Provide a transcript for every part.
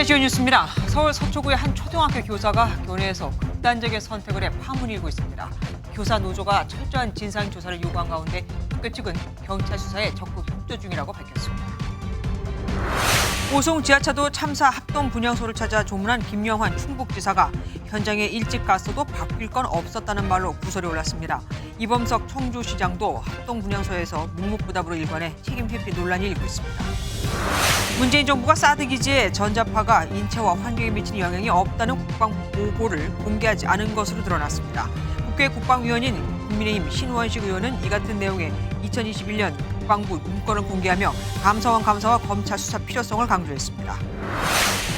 오늘의 주요 뉴스입니다. 서울 서초구의 한 초등학교 교사가 교내에서 극단적인 선택을 해 파문이 일고 있습니다. 교사 노조가 철저한 진상조사를 요구한 가운데 학교 측은 경찰 수사에 적극 협조 중이라고 밝혔습니다. 오송 지하차도 참사 합동 분향소를 찾아 조문한 김영환 충북지사가 현장에 일찍 갔어도 바뀔 건 없었다는 말로 구설이 올랐습니다. 이범석 청주시장도 합동 분향소에서 묵묵부답으로 일관해 책임 회피 논란이 일고 있습니다. 문재인 정부가 사드 기지에 전자파가 인체와 환경에 미치는 영향이 없다는 국방부 보고를 공개하지 않은 것으로 드러났습니다. 국회 국방위원인 국민의힘 신원식 의원은 이 같은 내용의 2021년 국방부 문건을 공개하며 감사와 검찰 수사 필요성을 강조했습니다.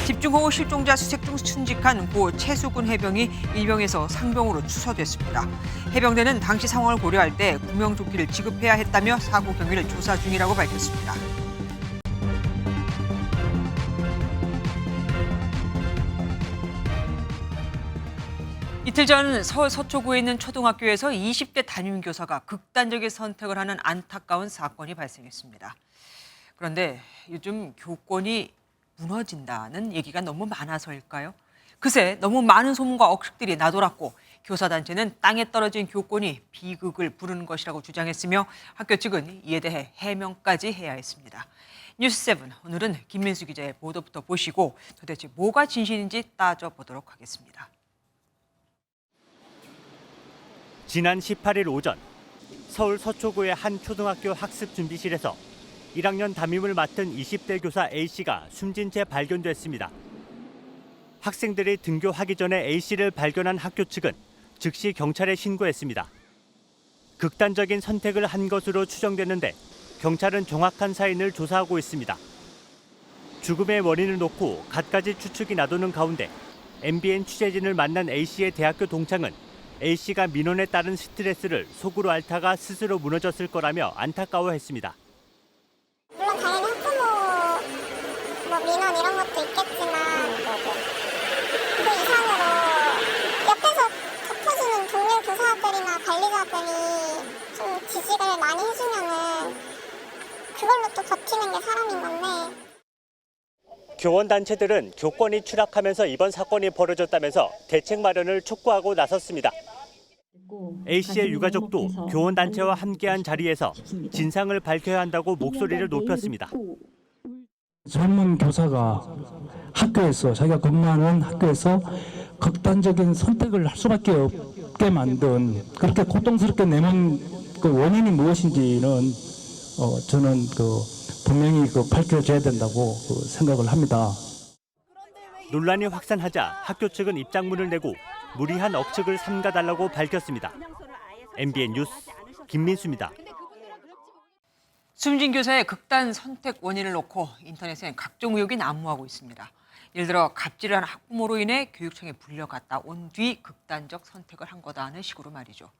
집중호우 실종자 수색 중 순직한 고 최수근 해병이 일병에서 상병으로 추서됐습니다. 해병대는 당시 상황을 고려할 때 구명조끼를 지급해야 했다며 사고 경위를 조사 중이라고 밝혔습니다. 이틀 전 서울 서초구에 있는 초등학교에서 20대 담임교사가 극단적인 선택을 하는 안타까운 사건이 발생했습니다. 그런데 요즘 교권이 무너진다는 얘기가 너무 많아서일까요? 그새 너무 많은 소문과 억측들이 나돌았고 교사단체는 땅에 떨어진 교권이 비극을 부르는 것이라고 주장했으며 학교 측은 이에 대해 해명까지 해야 했습니다. 뉴스7, 오늘은 김민수 기자의 보도부터 보시고 도대체 뭐가 진실인지 따져보도록 하겠습니다. 지난 18일 오전 서울 서초구의 한 초등학교 학습 준비실에서 1학년 담임을 맡은 20대 교사 A씨가 숨진 채 발견됐습니다. 학생들이 등교하기 전에 A씨를 발견한 학교 측은 즉시 경찰에 신고했습니다. 극단적인 선택을 한 것으로 추정되는데 경찰은 정확한 사인을 조사하고 있습니다. 죽음의 원인을 놓고 갖가지 추측이 나도는 가운데 MBN 취재진을 만난 A씨의 대학교 동창은 A씨가 민원에 따른 스트레스를 속으로 앓다가 스스로 무너졌을 거라며 안타까워했습니다. 물론 당연히 학부모 민원 이런 것도 있겠지만 그 이상으로 옆에서 덮어주는 동료 교사들이나 관리자들이 좀 지지를 많이 해주면은 그걸로 또 버티는 게 사람인 건데. 교원단체들은 교권이 추락하면서 이번 사건이 벌어졌다면서 대책 마련을 촉구하고 나섰습니다. A씨의 유가족도 교원단체와 함께한 자리에서 진상을 밝혀야 한다고 목소리를 높였습니다. 전문 교사가 학교에서 자기가 근무하는 학교에서 극단적인 선택을 할 수밖에 없게 만든 그렇게 고통스럽게 내몬 그 원인이 무엇인지는 저는 분명히 밝혀져야 된다고 생각을 합니다. 논란이 확산하자 학교 측은 입장문을 내고 무리한 억측을 삼가달라고 밝혔습니다. MBN 뉴스 김민수입니다. 숨진 교사의 극단 선택 원인을 놓고 인터넷엔 각종 의혹이 난무하고 있습니다. 예를 들어 갑질을 한 학부모로 인해 교육청에 불려갔다 온 뒤 극단적 선택을 한 거다는 식으로 말이죠.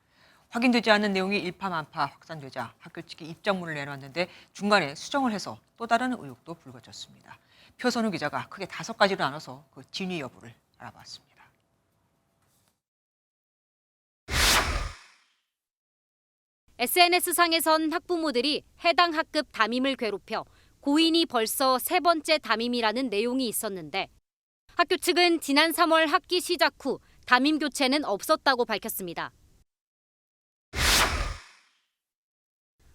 확인되지 않은 내용이 일파만파 확산되자 학교 측이 입장문을 내놨는데 중간에 수정을 해서 또 다른 의혹도 불거졌습니다. 표선우 기자가 크게 5가지로 나눠서 그 진위 여부를 알아봤습니다. SNS상에선 학부모들이 해당 학급 담임을 괴롭혀 고인이 벌써 3번째 담임이라는 내용이 있었는데 학교 측은 지난 3월 학기 시작 후 담임 교체는 없었다고 밝혔습니다.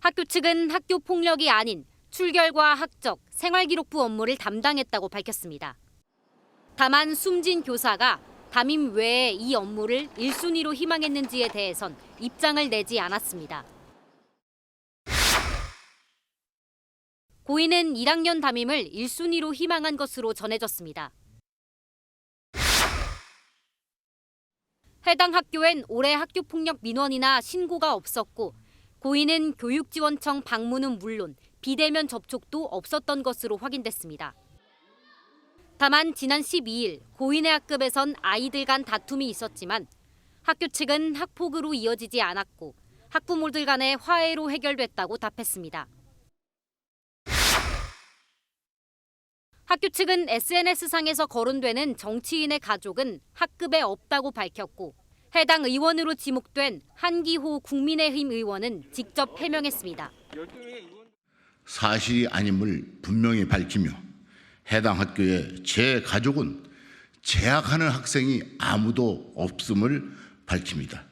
학교 측은 학교 폭력이 아닌 출결과 학적, 생활기록부 업무를 담당했다고 밝혔습니다. 다만 숨진 교사가 담임 외에 이 업무를 1순위로 희망했는지에 대해선 입장을 내지 않았습니다. 고인은 1학년 담임을 1순위로 희망한 것으로 전해졌습니다. 해당 학교엔 올해 학교폭력 민원이나 신고가 없었고 고인은 교육지원청 방문은 물론 비대면 접촉도 없었던 것으로 확인됐습니다. 다만 지난 12일 고인의 학급에선 아이들 간 다툼이 있었지만 학교 측은 학폭으로 이어지지 않았고 학부모들 간의 화해로 해결됐다고 답했습니다. 학교 측은 SNS상에서 거론되는 정치인의 가족은 학급에 없다고 밝혔고 해당 의원으로 지목된 한기호 국민의힘 의원은 직접 해명했습니다. 사실이 아님을 분명히 밝히며 해당 학교에 제 가족은 재학하는 학생이 아무도 없음을 밝힙니다.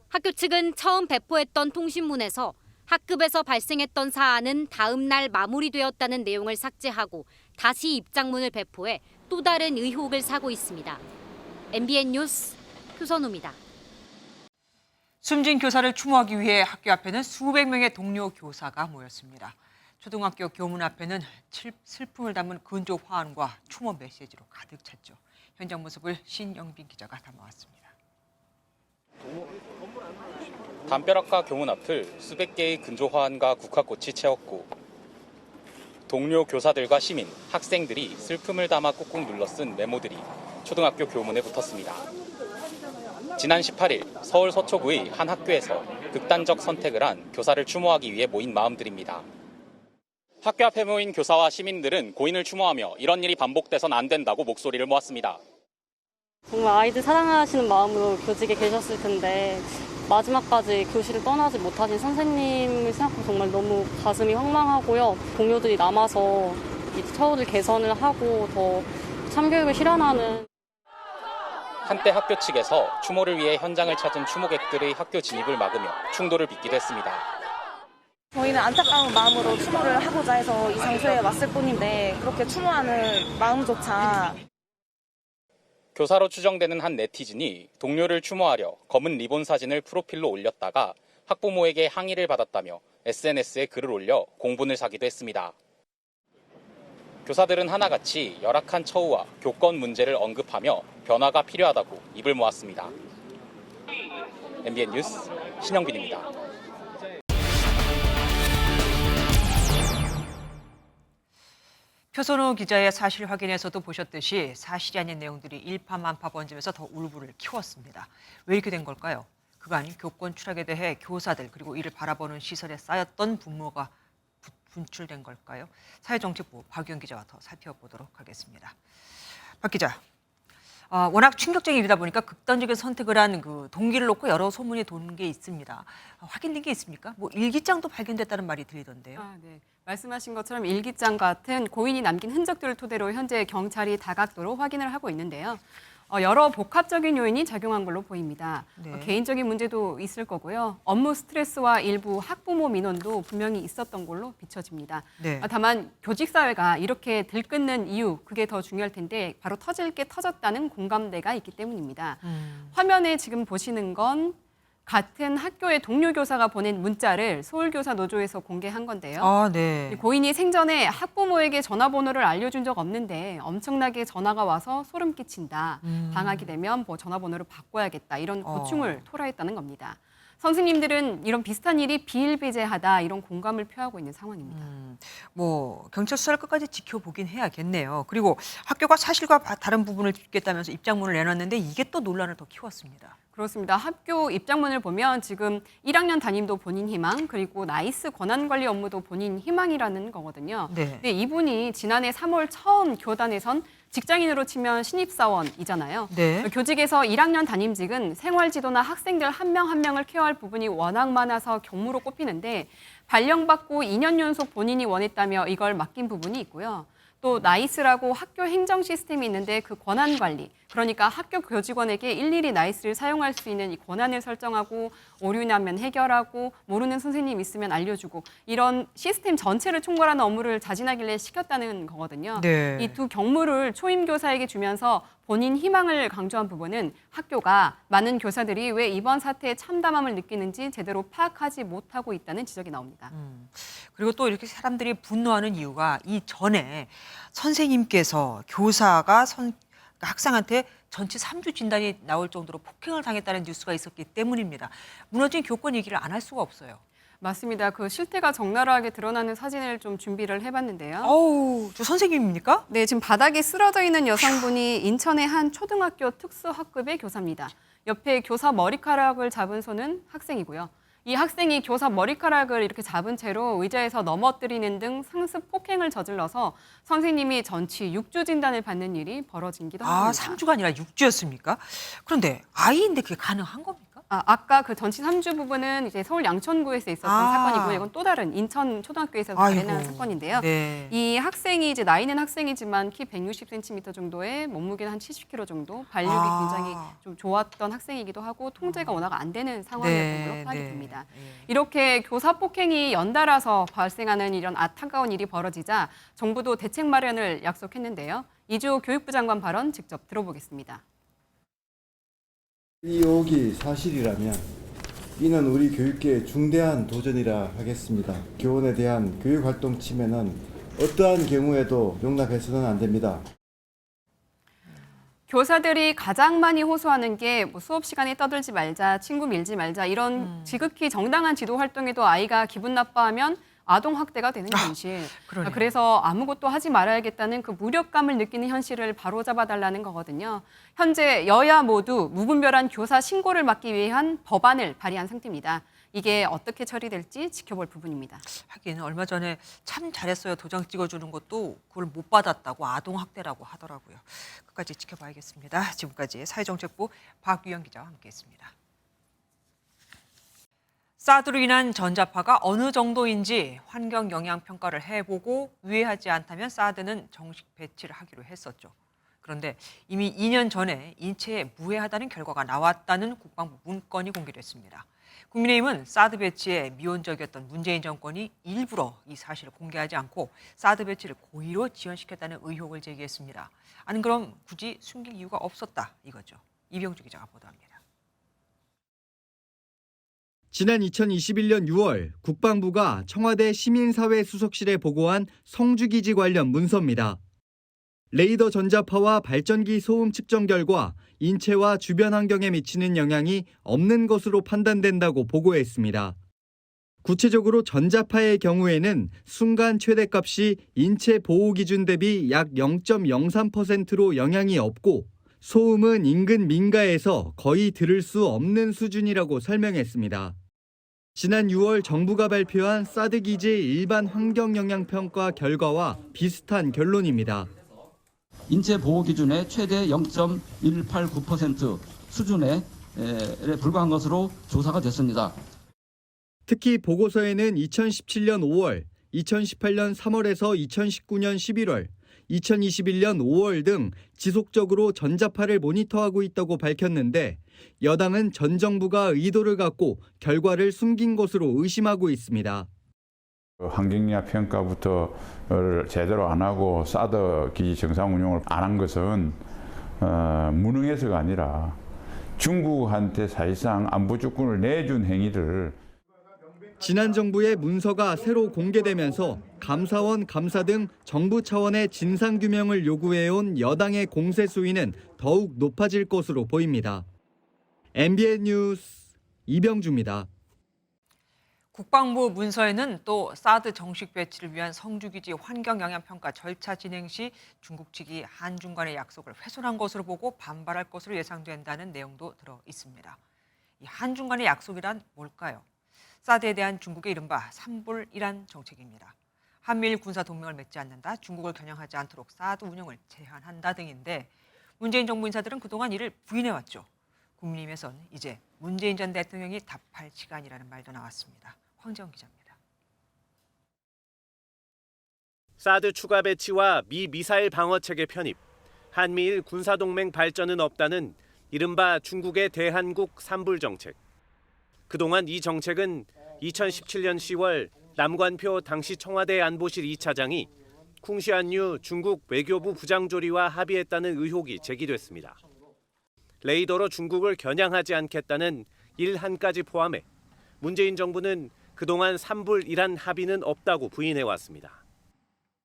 학교 측은 처음 배포했던 통신문에서 학급에서 발생했던 사안은 다음 날 마무리되었다는 내용을 삭제하고 다시 입장문을 배포해 또 다른 의혹을 사고 있습니다. MBN 뉴스 표선우입니다. 숨진 교사를 추모하기 위해 학교 앞에는 수백 명의 동료 교사가 모였습니다. 초등학교 교문 앞에는 슬픔을 담은 근조 화환과 추모 메시지로 가득 찼죠. 현장 모습을 신영빈 기자가 담아왔습니다. 담벼락과 교문 앞을 수백 개의 근조 화환과 국화꽃이 채웠고 동료 교사들과 시민, 학생들이 슬픔을 담아 꾹꾹 눌러 쓴 메모들이 초등학교 교문에 붙었습니다. 지난 18일 서울 서초구의 한 학교에서 극단적 선택을 한 교사를 추모하기 위해 모인 마음들입니다. 학교 앞에 모인 교사와 시민들은 고인을 추모하며 이런 일이 반복돼선 안 된다고 목소리를 모았습니다. 정말 아이들 사랑하시는 마음으로 교직에 계셨을 텐데 마지막까지 교실을 떠나지 못하신 선생님을 생각하면 정말 너무 가슴이 황망하고요. 동료들이 남아서 이 처우를 개선을 하고 더 참교육을 실현하는. 한때 학교 측에서 추모를 위해 현장을 찾은 추모객들의 학교 진입을 막으며 충돌을 빚기도 했습니다. 저희는 안타까운 마음으로 추모를 하고자 해서 이 장소에 왔을 뿐인데 그렇게 추모하는 마음조차. 교사로 추정되는 한 네티즌이 동료를 추모하려 검은 리본 사진을 프로필로 올렸다가 학부모에게 항의를 받았다며 SNS에 글을 올려 공분을 사기도 했습니다. 교사들은 하나같이 열악한 처우와 교권 문제를 언급하며 변화가 필요하다고 입을 모았습니다. MBN 뉴스 신영빈입니다. 표선우 기자의 사실 확인에서도 보셨듯이 사실이 아닌 내용들이 일파만파 번지면서 더 울분을 키웠습니다. 왜 이렇게 된 걸까요? 그간 교권 추락에 대해 교사들 그리고 이를 바라보는 시선에 쌓였던 분노가 분출된 걸까요? 사회정책부 박유영 기자와 더 살펴보도록 하겠습니다. 박 기자, 워낙 충격적인 일이다 보니까 극단적인 선택을 한 그 동기를 놓고 여러 소문이 도는 게 있습니다. 확인된 게 있습니까? 뭐 일기장도 발견됐다는 말이 들리던데요. 네. 말씀하신 것처럼 일기장 같은 고인이 남긴 흔적들을 토대로 현재 경찰이 다각도로 확인을 하고 있는데요. 여러 복합적인 요인이 작용한 걸로 보입니다. 네. 개인적인 문제도 있을 거고요. 업무 스트레스와 일부 학부모 민원도 분명히 있었던 걸로 비춰집니다. 네. 다만 교직사회가 이렇게 들끓는 이유, 그게 더 중요할 텐데 바로 터질 게 터졌다는 공감대가 있기 때문입니다. 화면에 지금 보시는 건 같은 학교의 동료 교사가 보낸 문자를 서울교사 노조에서 공개한 건데요. 네. 고인이 생전에 학부모에게 전화번호를 알려준 적 없는데 엄청나게 전화가 와서 소름 끼친다. 방학이 되면 뭐 전화번호를 바꿔야겠다. 이런 고충을 토로했다는 겁니다. 선생님들은 이런 비슷한 일이 비일비재하다 이런 공감을 표하고 있는 상황입니다. 뭐 경찰 수사를 끝까지 지켜보긴 해야겠네요. 그리고 학교가 사실과 다른 부분을 짚겠다면서 입장문을 내놨는데 이게 또 논란을 더 키웠습니다. 그렇습니다. 학교 입장문을 보면 지금 1학년 담임도 본인 희망, 그리고 나이스 권한관리 업무도 본인 희망이라는 거거든요. 네. 근데 이분이 지난해 3월 처음 교단에선 직장인으로 치면 신입사원이잖아요. 네. 교직에서 1학년 담임직은 생활지도나 학생들 한 명 한 명을 케어할 부분이 워낙 많아서 경무로 꼽히는데 발령받고 2년 연속 본인이 원했다며 이걸 맡긴 부분이 있고요. 또 나이스라고 학교 행정 시스템이 있는데 그 권한 관리, 그러니까 학교 교직원에게 일일이 나이스를 사용할 수 있는 이 권한을 설정하고 오류 나면 해결하고 모르는 선생님 있으면 알려주고 이런 시스템 전체를 총괄하는 업무를 자진하길래 시켰다는 거거든요. 네. 이 두 경무를 초임 교사에게 주면서 본인 희망을 강조한 부분은 학교가 많은 교사들이 왜 이번 사태에 참담함을 느끼는지 제대로 파악하지 못하고 있다는 지적이 나옵니다. 그리고 또 이렇게 사람들이 분노하는 이유가 이전에 선생님께서 교사가 학생한테 전치 3주 진단이 나올 정도로 폭행을 당했다는 뉴스가 있었기 때문입니다. 무너진 교권 얘기를 안 할 수가 없어요. 맞습니다. 그 실태가 적나라하게 드러나는 사진을 좀 준비를 해봤는데요. 어우, 저 선생님입니까? 네, 지금 바닥에 쓰러져 있는 여성분이 인천의 한 초등학교 특수학급의 교사입니다. 옆에 교사 머리카락을 잡은 손은 학생이고요. 이 학생이 교사 머리카락을 이렇게 잡은 채로 의자에서 넘어뜨리는 등 상습 폭행을 저질러서 선생님이 전치 6주 진단을 받는 일이 벌어진기도 합니다. 3주가 아니라 6주였습니까? 그런데 아이인데 그게 가능한 겁니까? 아까 그 전치 3주 부분은 이제 서울 양천구에서 있었던 사건이고요. 이건 또 다른 인천 초등학교에서 발생한 사건인데요. 네. 이 학생이 이제 나이는 학생이지만 키 160cm 정도에 몸무게는 한 70kg 정도, 발육이 굉장히 좀 좋았던 학생이기도 하고 통제가 워낙 안 되는 상황이었던 걸로 파악이 됩니다. 이렇게 교사 폭행이 연달아서 발생하는 이런 안타까운 일이 벌어지자 정부도 대책 마련을 약속했는데요. 이주호 교육부 장관 발언 직접 들어보겠습니다. 이 의혹이 사실이라면 이는 우리 교육계의 중대한 도전이라 하겠습니다. 교원에 대한 교육활동 침해는 어떠한 경우에도 용납해서는 안 됩니다. 교사들이 가장 많이 호소하는 게 뭐 수업 시간에 떠들지 말자, 친구 밀지 말자 이런 지극히 정당한 지도 활동에도 아이가 기분 나빠하면 아동 학대가 되는 현실. 그래서 아무것도 하지 말아야겠다는 그 무력감을 느끼는 현실을 바로잡아 달라는 거거든요. 현재 여야 모두 무분별한 교사 신고를 막기 위한 법안을 발의한 상태입니다. 이게 어떻게 처리될지 지켜볼 부분입니다. 하긴 얼마 전에 참 잘했어요. 도장 찍어주는 것도 그걸 못 받았다고 아동 학대라고 하더라고요. 끝까지 지켜봐야겠습니다. 지금까지 사회정책부 박유영 기자와 함께했습니다. 사드로 인한 전자파가 어느 정도인지 환경 영향 평가를 해보고 유해하지 않다면 사드는 정식 배치를 하기로 했었죠. 그런데 이미 2년 전에 인체에 무해하다는 결과가 나왔다는 국방부 문건이 공개됐습니다. 국민의힘은 사드 배치에 미온적이었던 문재인 정권이 일부러 이 사실을 공개하지 않고 사드 배치를 고의로 지연시켰다는 의혹을 제기했습니다. 아니 그럼 굳이 숨길 이유가 없었다 이거죠. 이병주 기자가 보도합니다. 지난 2021년 6월 국방부가 청와대 시민사회수석실에 보고한 성주기지 관련 문서입니다. 레이더 전자파와 발전기 소음 측정 결과 인체와 주변 환경에 미치는 영향이 없는 것으로 판단된다고 보고했습니다. 구체적으로 전자파의 경우에는 순간 최대값이 인체 보호 기준 대비 약 0.03%로 영향이 없고 소음은 인근 민가에서 거의 들을 수 없는 수준이라고 설명했습니다. 지난 6월 정부가 발표한 사드 기지 일반 환경 영향 평가 결과와 비슷한 결론입니다. 인체 보호 기준의 최대 0.189% 수준에 불과한 것으로 조사가 됐습니다. 특히 보고서에는 2017년 5월, 2018년 3월에서 2019년 11월, 2021년 5월 등 지속적으로 전자파를 모니터하고 있다고 밝혔는데 여당은 전 정부가 의도를 갖고 결과를 숨긴 것으로 의심하고 있습니다. 환경영향 평가부터 제대로 안 하고 사드 기지 정상 운용을 안 한 것은 무능해서가 아니라 중국한테 사실상 안보 주권을 내준 행위를 지난 정부의 문서가 새로 공개되면서 감사원, 감사 등 정부 차원의 진상규명을 요구해온 여당의 공세 수위는 더욱 높아질 것으로 보입니다. MBN 뉴스 이병주입니다. 국방부 문서에는 또 사드 정식 배치를 위한 성주기지 환경영향평가 절차 진행 시 중국 측이 한중 간의 약속을 훼손한 것으로 보고 반발할 것으로 예상된다는 내용도 들어 있습니다. 이 한중 간의 약속이란 뭘까요? 사드에 대한 중국의 이른바 삼불이란 정책입니다. 한미일 군사 동맹을 맺지 않는다, 중국을 겨냥하지 않도록 사드 운영을 제한한다 등인데 문재인 정부 인사들은 그동안 이를 부인해왔죠. 국민의힘에선 이제 문재인 전 대통령이 답할 시간이라는 말도 나왔습니다. 황재원 기자입니다. 사드 추가 배치와 미 미사일 방어 체계 편입, 한미일 군사동맹 발전은 없다는 이른바 중국의 대한국 삼불 정책. 그동안 이 정책은 2017년 10월 남관표 당시 청와대 안보실 2차장이 쿵시안유 중국 외교부 부장조리와 합의했다는 의혹이 제기됐습니다. 레이더로 중국을 겨냥하지 않겠다는 일한까지 포함해 문재인 정부는 그동안 삼불이란 합의는 없다고 부인해왔습니다.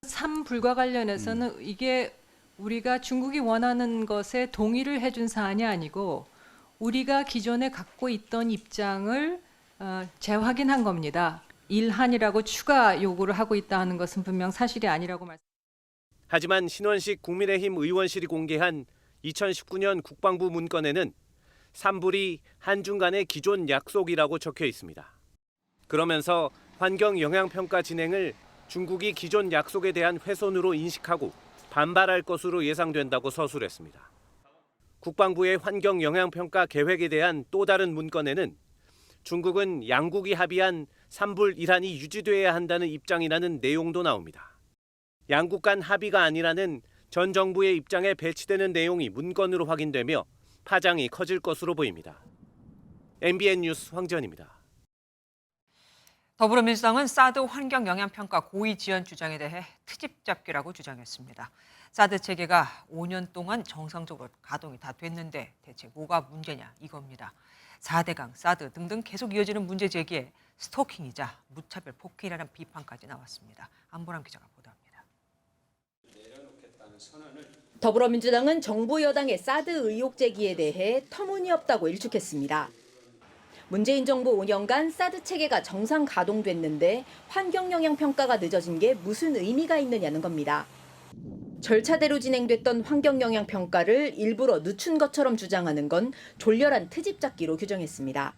삼불과 관련해서는 이게 우리가 중국이 원하는 것에 동의를 해준 사안이 아니고 우리가 기존에 갖고 있던 입장을 재확인한 겁니다. 일한이라고 추가 요구를 하고 있다는 것은 분명 사실이 아니라고 말씀. 하지만 신원식 국민의힘 의원실이 공개한 2019년 국방부 문건에는 삼불이 한중 간의 기존 약속이라고 적혀 있습니다. 그러면서 환경 영향 평가 진행을 중국이 기존 약속에 대한 훼손으로 인식하고 반발할 것으로 예상된다고 서술했습니다. 국방부의 환경 영향평가 계획에 대한 또 다른 문건에는 중국은 양국이 합의한 3불 1한이 유지돼야 한다는 입장이라는 내용도 나옵니다. 양국 간 합의가 아니라는 전 정부의 입장에 배치되는 내용이 문건으로 확인되며 파장이 커질 것으로 보입니다. MBN 뉴스 황지연입니다. 더불어민주당은 사드 환경 영향평가 고의 지연 주장에 대해 트집 잡기라고 주장했습니다. 사드 체계가 5년 동안 정상적으로 가동이 다 됐는데 대체 뭐가 문제냐 이겁니다. 4대강, 사드 등등 계속 이어지는 문제 제기에 스토킹이자 무차별 폭행이라는 비판까지 나왔습니다. 안보람 기자가 보도합니다. 더불어민주당은 정부 여당의 사드 의혹 제기에 대해 터무니없다고 일축했습니다. 문재인 정부 5년간 사드 체계가 정상 가동됐는데 환경 영향 평가가 늦어진 게 무슨 의미가 있느냐는 겁니다. 절차대로 진행됐던 환경 영향 평가를 일부러 늦춘 것처럼 주장하는 건 졸렬한 트집 잡기로 규정했습니다.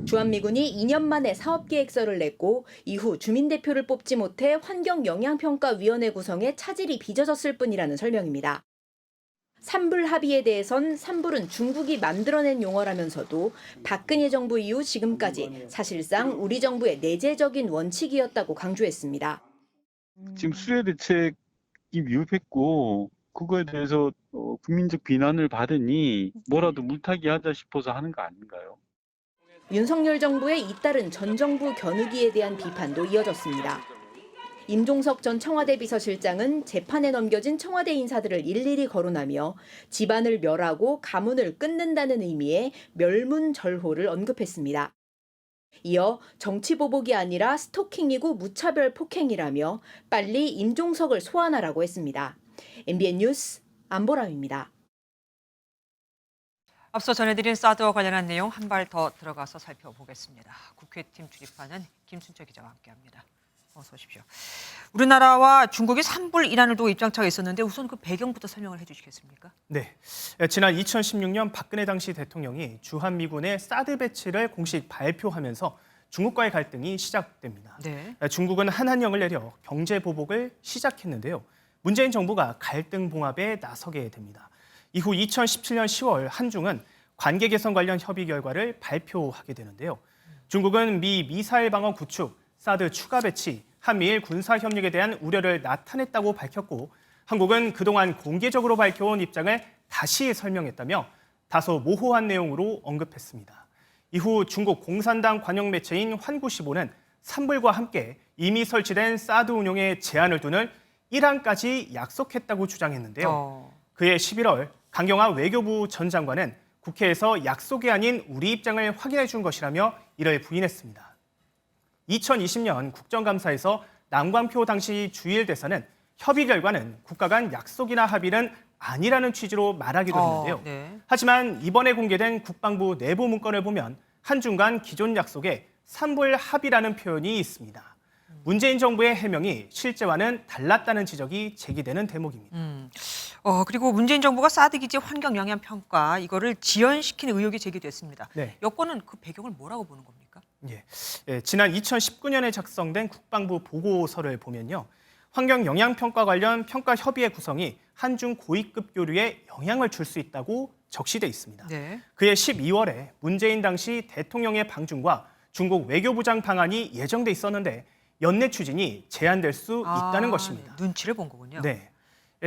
주한미군이 2년 만에 사업계획서를 냈고 이후 주민대표를 뽑지 못해 환경영향평가위원회 구성에 차질이 빚어졌을 뿐이라는 설명입니다. 3불 합의에 대해선 3불은 중국이 만들어낸 용어라면서도 박근혜 정부 이후 지금까지 사실상 우리 정부의 내재적인 원칙이었다고 강조했습니다. 지금 수혜 대책이 미흡했고 그거에 대해서 국민적 비난을 받으니 뭐라도 물타기 하자 싶어서 하는 거 아닌가요? 윤석열 정부의 잇따른 전 정부 겨누기에 대한 비판도 이어졌습니다. 임종석 전 청와대 비서실장은 재판에 넘겨진 청와대 인사들을 일일이 거론하며 집안을 멸하고 가문을 끊는다는 의미의 멸문절호를 언급했습니다. 이어 정치보복이 아니라 스토킹이고 무차별 폭행이라며 빨리 임종석을 소환하라고 했습니다. MBN 뉴스 안보람입니다. 앞서 전해드린 사드와 관련한 내용 한 발 더 들어가서 살펴보겠습니다. 국회팀 출입하는 김순철 기자와 함께합니다. 어서 오십시오. 우리나라와 중국이 3불 1한을 두고 입장차가 있었는데 우선 그 배경부터 설명을 해주시겠습니까? 네, 지난 2016년 박근혜 당시 대통령이 주한미군의 사드 배치를 공식 발표하면서 중국과의 갈등이 시작됩니다. 네. 중국은 한한령을 내려 경제 보복을 시작했는데요. 문재인 정부가 갈등 봉합에 나서게 됩니다. 이후 2017년 10월 한중은 관계 개선 관련 협의 결과를 발표하게 되는데요. 중국은 미 미사일 방어 구축, 사드 추가 배치, 한미일 군사 협력에 대한 우려를 나타냈다고 밝혔고 한국은 그동안 공개적으로 밝혀온 입장을 다시 설명했다며 다소 모호한 내용으로 언급했습니다. 이후 중국 공산당 관영 매체인 환구시보는 3불과 함께 이미 설치된 사드 운용에 제한을 두는 이란까지 약속했다고 주장했는데요. 그해 11월 강경화 외교부 전 장관은 국회에서 약속이 아닌 우리 입장을 확인해 준 것이라며 이를 부인했습니다. 2020년 국정감사에서 남광표 당시 주일 대사는 협의 결과는 국가 간 약속이나 합의는 아니라는 취지로 말하기도 했는데요. 네. 하지만 이번에 공개된 국방부 내부 문건을 보면 한중 간 기존 약속에 3불 합의라는 표현이 있습니다. 문재인 정부의 해명이 실제와는 달랐다는 지적이 제기되는 대목입니다. 그리고 문재인 정부가 사드 기지 환경 영향 평가 이거를 지연시키는 의혹이 제기됐습니다. 네. 여권은 그 배경을 뭐라고 보는 겁니까? 지난 2019년에 작성된 국방부 보고서를 보면요. 환경 영향 평가 관련 평가 협의회 구성이 한중 고위급 교류에 영향을 줄 수 있다고 적시돼 있습니다. 네. 그해 12월에 문재인 당시 대통령의 방중과 중국 외교부장 방한이 예정돼 있었는데 연내 추진이 제한될 수 있다는 것입니다. 눈치를 본 거군요. 네.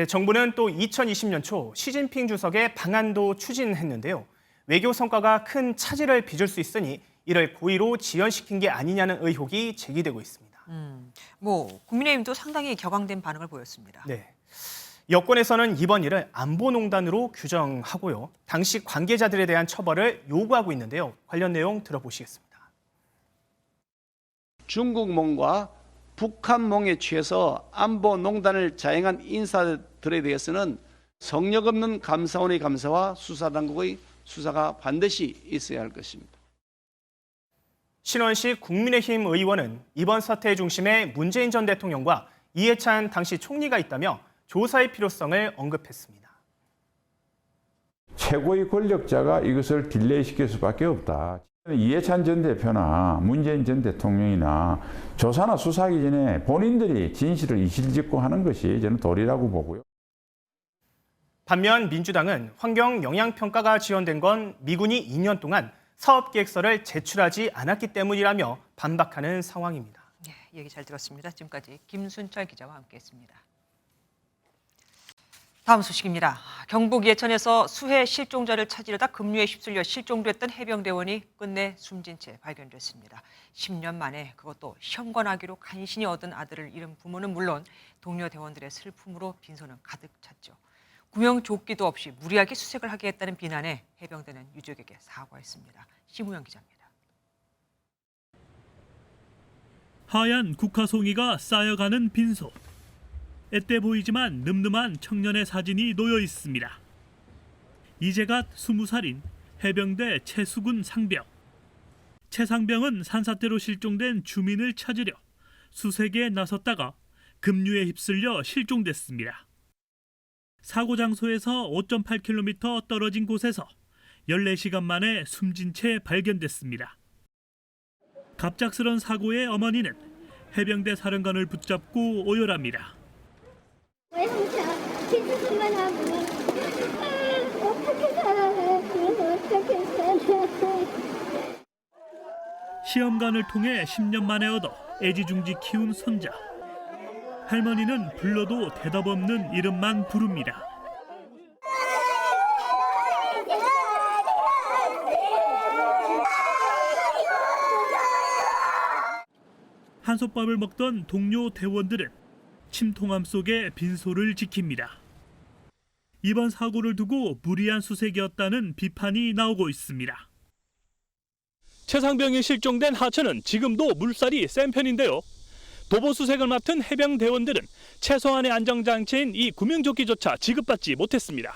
정부는 또 2020년 초 시진핑 주석의 방한도 추진했는데요. 외교 성과가 큰 차질을 빚을 수 있으니 이를 고의로 지연시킨 게 아니냐는 의혹이 제기되고 있습니다. 국민의힘도 상당히 격앙된 반응을 보였습니다. 네. 여권에서는 이번 일을 안보농단으로 규정하고요. 당시 관계자들에 대한 처벌을 요구하고 있는데요. 관련 내용 들어보시겠습니다. 중국몽과 북한몽에 취해서 안보농단을 자행한 인사들에 대해서는 성역 없는 감사원의 감사와 수사당국의 수사가 반드시 있어야 할 것입니다. 신원식 국민의힘 의원은 이번 사태의 중심에 문재인 전 대통령과 이해찬 당시 총리가 있다며 조사의 필요성을 언급했습니다. 최고의 권력자가 이것을 딜레이시킬 수밖에 없다. 이해찬 전 대표나 문재인 전 대통령이나 조사나 수사하기 전에 본인들이 진실을 이실직고 하는 것이 저는 도리라고 보고요. 반면 민주당은 환경 영향평가가 지연된 건 미군이 2년 동안 사업 계획서를 제출하지 않았기 때문이라며 반박하는 상황입니다. 네, 얘기 잘 들었습니다. 지금까지 김순철 기자와 함께했습니다. 다음 소식입니다. 경북 예천에서 수해 실종자를 찾으려다 급류에 휩쓸려 실종됐던 해병대원이 끝내 숨진 채 발견됐습니다. 10년 만에 그것도 현관아기로 간신히 얻은 아들을 잃은 부모는 물론 동료 대원들의 슬픔으로 빈손은 가득 찼죠. 구명조끼도 없이 무리하게 수색을 하게 했다는 비난에 해병대는 유족에게 사과했습니다. 심우영 기자입니다. 하얀 국화송이가 쌓여가는 빈소. 앳돼 보이지만 늠름한 청년의 사진이 놓여 있습니다. 이제 갓 20살인 해병대 최수근 상병. 최 상병은 산사태로 실종된 주민을 찾으려 수색에 나섰다가 급류에 휩쓸려 실종됐습니다. 사고 장소에서 5.8km 떨어진 곳에서 14시간 만에 숨진 채 발견됐습니다. 갑작스런 사고의 어머니는 해병대 사령관을 붙잡고 오열합니다. 왜 항상 기술만 하고 어떻게 살아요? 그래서 어떻게 살아요? 시험관을 통해 10년 만에 얻어 애지중지 키운 손자. 할머니는 불러도 대답 없는 이름만 부릅니다. 한솥밥을 먹던 동료 대원들은 침통함 속에 빈소를 지킵니다. 이번 사고를 두고 무리한 수색이었다는 비판이 나오고 있습니다. 최상병이 실종된 하천은 지금도 물살이 센 편인데요. 도보 수색을 맡은 해병 대원들은 최소한의 안정장치인 이 구명조끼조차 지급받지 못했습니다.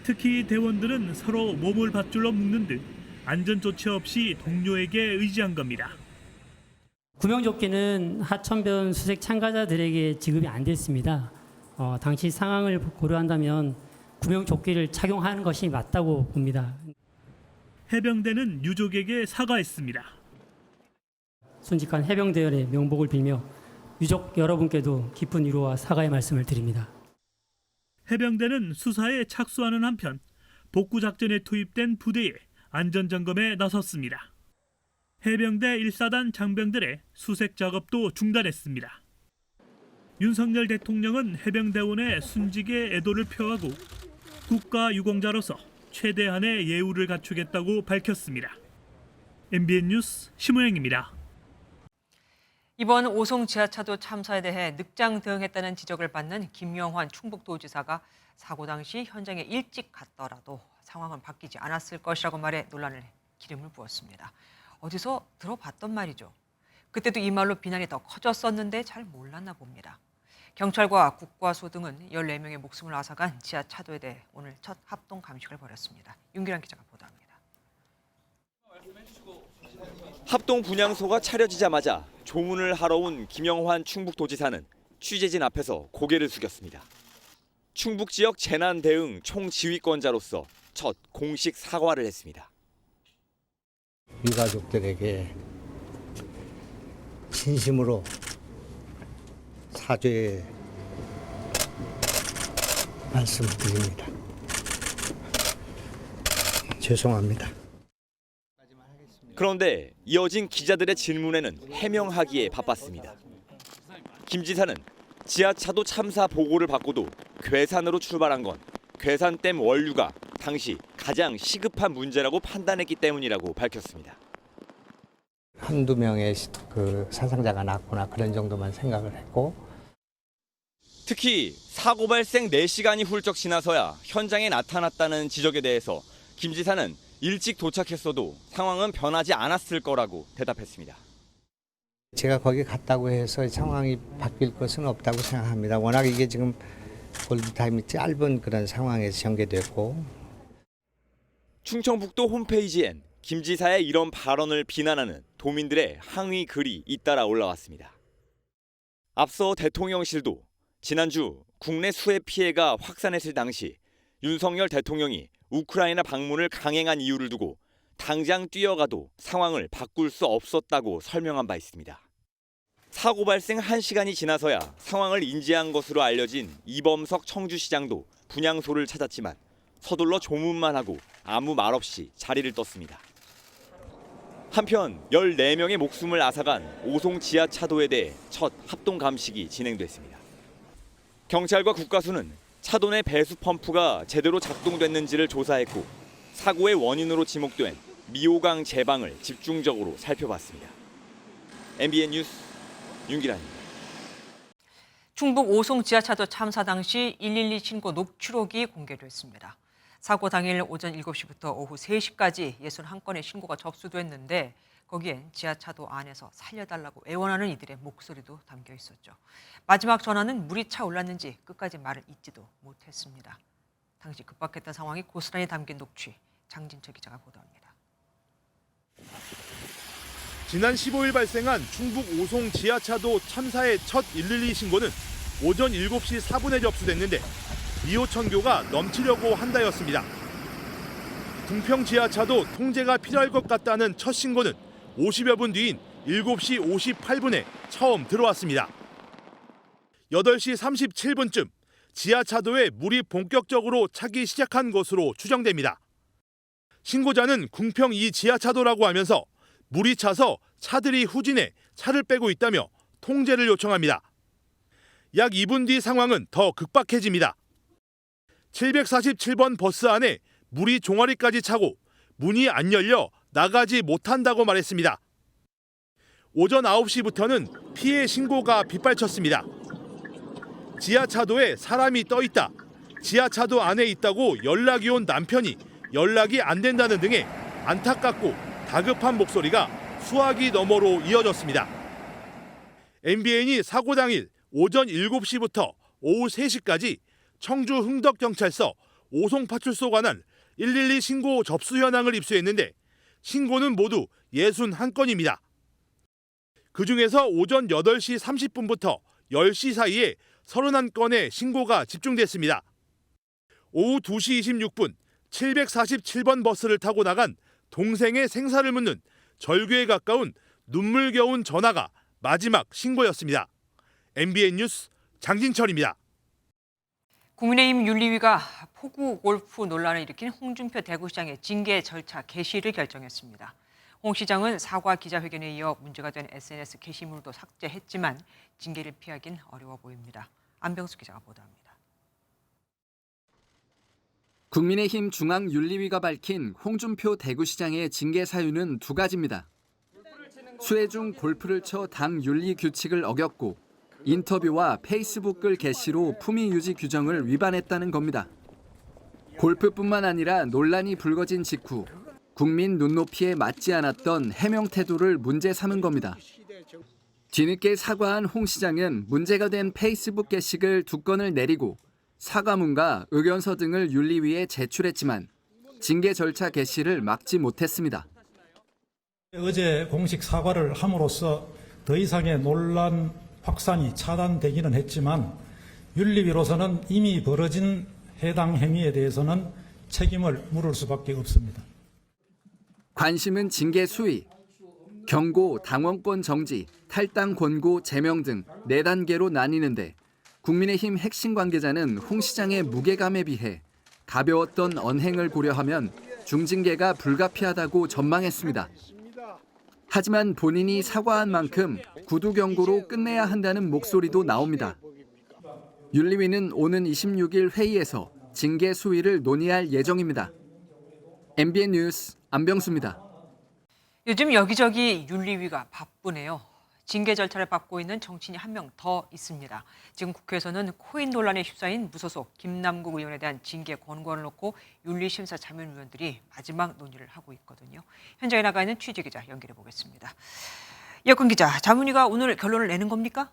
특히 대원들은 서로 몸을 밧줄로 묶는 등 안전조치 없이 동료에게 의지한 겁니다. 구명조끼는 하천변 수색 참가자들에게 지급이 안 됐습니다. 당시 상황을 고려한다면 구명조끼를 착용하는 것이 맞다고 봅니다. 해병대는 유족에게 사과했습니다. 순직한 해병대원의 명복을 빌며 유족 여러분께도 깊은 위로와 사과의 말씀을 드립니다. 해병대는 수사에 착수하는 한편 복구작전에 투입된 부대의 안전점검에 나섰습니다. 해병대 1사단 장병들의 수색 작업도 중단했습니다. 윤석열 대통령은 해병대원의 순직에 애도를 표하고 국가유공자로서 최대한의 예우를 갖추겠다고 밝혔습니다. MBN 뉴스 심우영입니다. 이번 오송 지하차도 참사에 대해 늑장 대응했다는 지적을 받는 김영환 충북도지사가 사고 당시 현장에 일찍 갔더라도 상황은 바뀌지 않았을 것이라고 말해 논란에 기름을 부었습니다. 어디서 들어봤던 말이죠. 그때도 이 말로 비난이 더 커졌었는데 잘 몰랐나 봅니다. 경찰과 국과수 등은 14명의 목숨을 앗아간 지하차도에 대해 오늘 첫 합동 감식을 벌였습니다. 윤기란 기자가 보도합니다. 합동 분향소가 차려지자마자 조문을 하러 온 김영환 충북도지사는 취재진 앞에서 고개를 숙였습니다. 충북 지역 재난 대응 총지휘권자로서 첫 공식 사과를 했습니다. 유가족들에게 진심으로 사죄의 말씀드립니다. 죄송합니다. 그런데 이어진 기자들의 질문에는 해명하기에 바빴습니다. 김 지사는 지하차도 참사 보고를 받고도 괴산으로 출발한 건 괴산댐 원류가 당시 가장 시급한 문제라고 판단했기 때문이라고 밝혔습니다. 한두 명의 사상자가 났거나 그런 정도만 생각을 했고, 특히 사고 발생 4시간이 훌쩍 지나서야 현장에 나타났다는 지적에 대해서 김 지사는 일찍 도착했어도 상황은 변하지 않았을 거라고 대답했습니다. 제가 거기 갔다고 해서 상황이 바뀔 것은 없다고 생각합니다. 워낙 이게 지금 골든타임이 짧은 그런 상황에서 전개됐고. 충청북도 홈페이지엔 김 지사의 이런 발언을 비난하는 도민들의 항의 글이 잇따라 올라왔습니다. 앞서 대통령실도 지난주 국내 수해 피해가 확산했을 당시 윤석열 대통령이 우크라이나 방문을 강행한 이유를 두고 당장 뛰어가도 상황을 바꿀 수 없었다고 설명한 바 있습니다. 사고 발생 1시간이 지나서야 상황을 인지한 것으로 알려진 이범석 청주시장도 분향소를 찾았지만 서둘러 조문만 하고 아무 말 없이 자리를 떴습니다. 한편 14명의 목숨을 앗아간 오송 지하차도에 대해 첫 합동 감식이 진행됐습니다. 경찰과 국가수는 차도 내 배수 펌프가 제대로 작동됐는지를 조사했고 사고의 원인으로 지목된 미호강 제방을 집중적으로 살펴봤습니다. MBN 뉴스 윤기란입니다. 충북 오송 지하차도 참사 당시 112 신고 녹취록이 공개됐습니다. 사고 당일 오전 7시부터 오후 3시까지 61건의 신고가 접수됐는데 거기엔 지하차도 안에서 살려달라고 애원하는 이들의 목소리도 담겨 있었죠. 마지막 전화는 물이 차 올랐는지 끝까지 말을 잇지도 못했습니다. 당시 급박했던 상황이 고스란히 담긴 녹취, 장진철 기자가 보도합니다. 지난 15일 발생한 충북 오송 지하차도 참사의 첫 112 신고는 오전 7시 4분에 접수됐는데 2호 천교가 넘치려고 한다였습니다. 궁평 지하차도 통제가 필요할 것 같다는 첫 신고는 50여 분 뒤인 7시 58분에 처음 들어왔습니다. 8시 37분쯤 지하차도에 물이 본격적으로 차기 시작한 것으로 추정됩니다. 신고자는 궁평 2 지하차도라고 하면서 물이 차서 차들이 후진해 차를 빼고 있다며 통제를 요청합니다. 약 2분 뒤 상황은 더 급박해집니다. 747번 버스 안에 물이 종아리까지 차고 문이 안 열려 나가지 못한다고 말했습니다. 오전 9시부터는 피해 신고가 빗발쳤습니다. 지하차도에 사람이 떠 있다, 지하차도 안에 있다고 연락이 온 남편이 연락이 안 된다는 등의 안타깝고 다급한 목소리가 수화기 너머로 이어졌습니다. MBN이 사고 당일 오전 7시부터 오후 3시까지 청주 흥덕경찰서 오송파출소 관할 112 신고 접수 현황을 입수했는데 신고는 모두 61건입니다. 그중에서 오전 8시 30분부터 10시 사이에 31건의 신고가 집중됐습니다. 오후 2시 26분 747번 버스를 타고 나간 동생의 생사를 묻는 절규에 가까운 눈물겨운 전화가 마지막 신고였습니다. MBN 뉴스 장진철입니다. 국민의힘 윤리위가 포구 골프 논란을 일으킨 홍준표 대구시장의 징계 절차 개시를 결정했습니다. 홍 시장은 사과 기자회견에 이어 문제가 된 SNS 게시물도 삭제했지만 징계를 피하긴 어려워 보입니다. 안병수 기자가 보도합니다. 국민의힘 중앙윤리위가 밝힌 홍준표 대구시장의 징계 사유는 두 가지입니다. 수해 중 골프를 쳐 당 윤리 규칙을 어겼고 인터뷰와 페이스북 글 게시로 품위 유지 규정을 위반했다는 겁니다. 골프뿐만 아니라 논란이 불거진 직후 국민 눈높이에 맞지 않았던 해명 태도를 문제 삼은 겁니다. 뒤늦게 사과한 홍 시장은 문제가 된 페이스북 게시글 2건을 내리고 사과문과 의견서 등을 윤리위에 제출했지만 징계 절차 개시를 막지 못했습니다. 어제 공식 사과를 함으로써 더 이상의 논란 확산이 차단되기는 했지만 윤리위로서는 이미 벌어진 해당 행위에 대해서는 책임을 물을 수밖에 없습니다. 관심은 징계 수위, 경고, 당원권 정지, 탈당 권고, 제명 등 4단계로 나뉘는데 국민의힘 핵심 관계자는 홍 시장의 무게감에 비해 가벼웠던 언행을 고려하면 중징계가 불가피하다고 전망했습니다. 하지만 본인이 사과한 만큼 구두 경고로 끝내야 한다는 목소리도 나옵니다. 윤리위는 오는 26일 회의에서 징계 수위를 논의할 예정입니다. MBN 뉴스 안병수입니다. 요즘 여기저기 윤리위가 바쁘네요. 징계 절차를 밟고 있는 정치인이 한 명 더 있습니다. 지금 국회에서는 코인 논란에 휩싸인 무소속 김남국 의원에 대한 징계 권고안을 놓고 윤리심사 자문위원들이 마지막 논의를 하고 있거든요. 현장에 나가 있는 취재기자 연결해 보겠습니다. 여권 기자, 자문위가 오늘 결론을 내는 겁니까?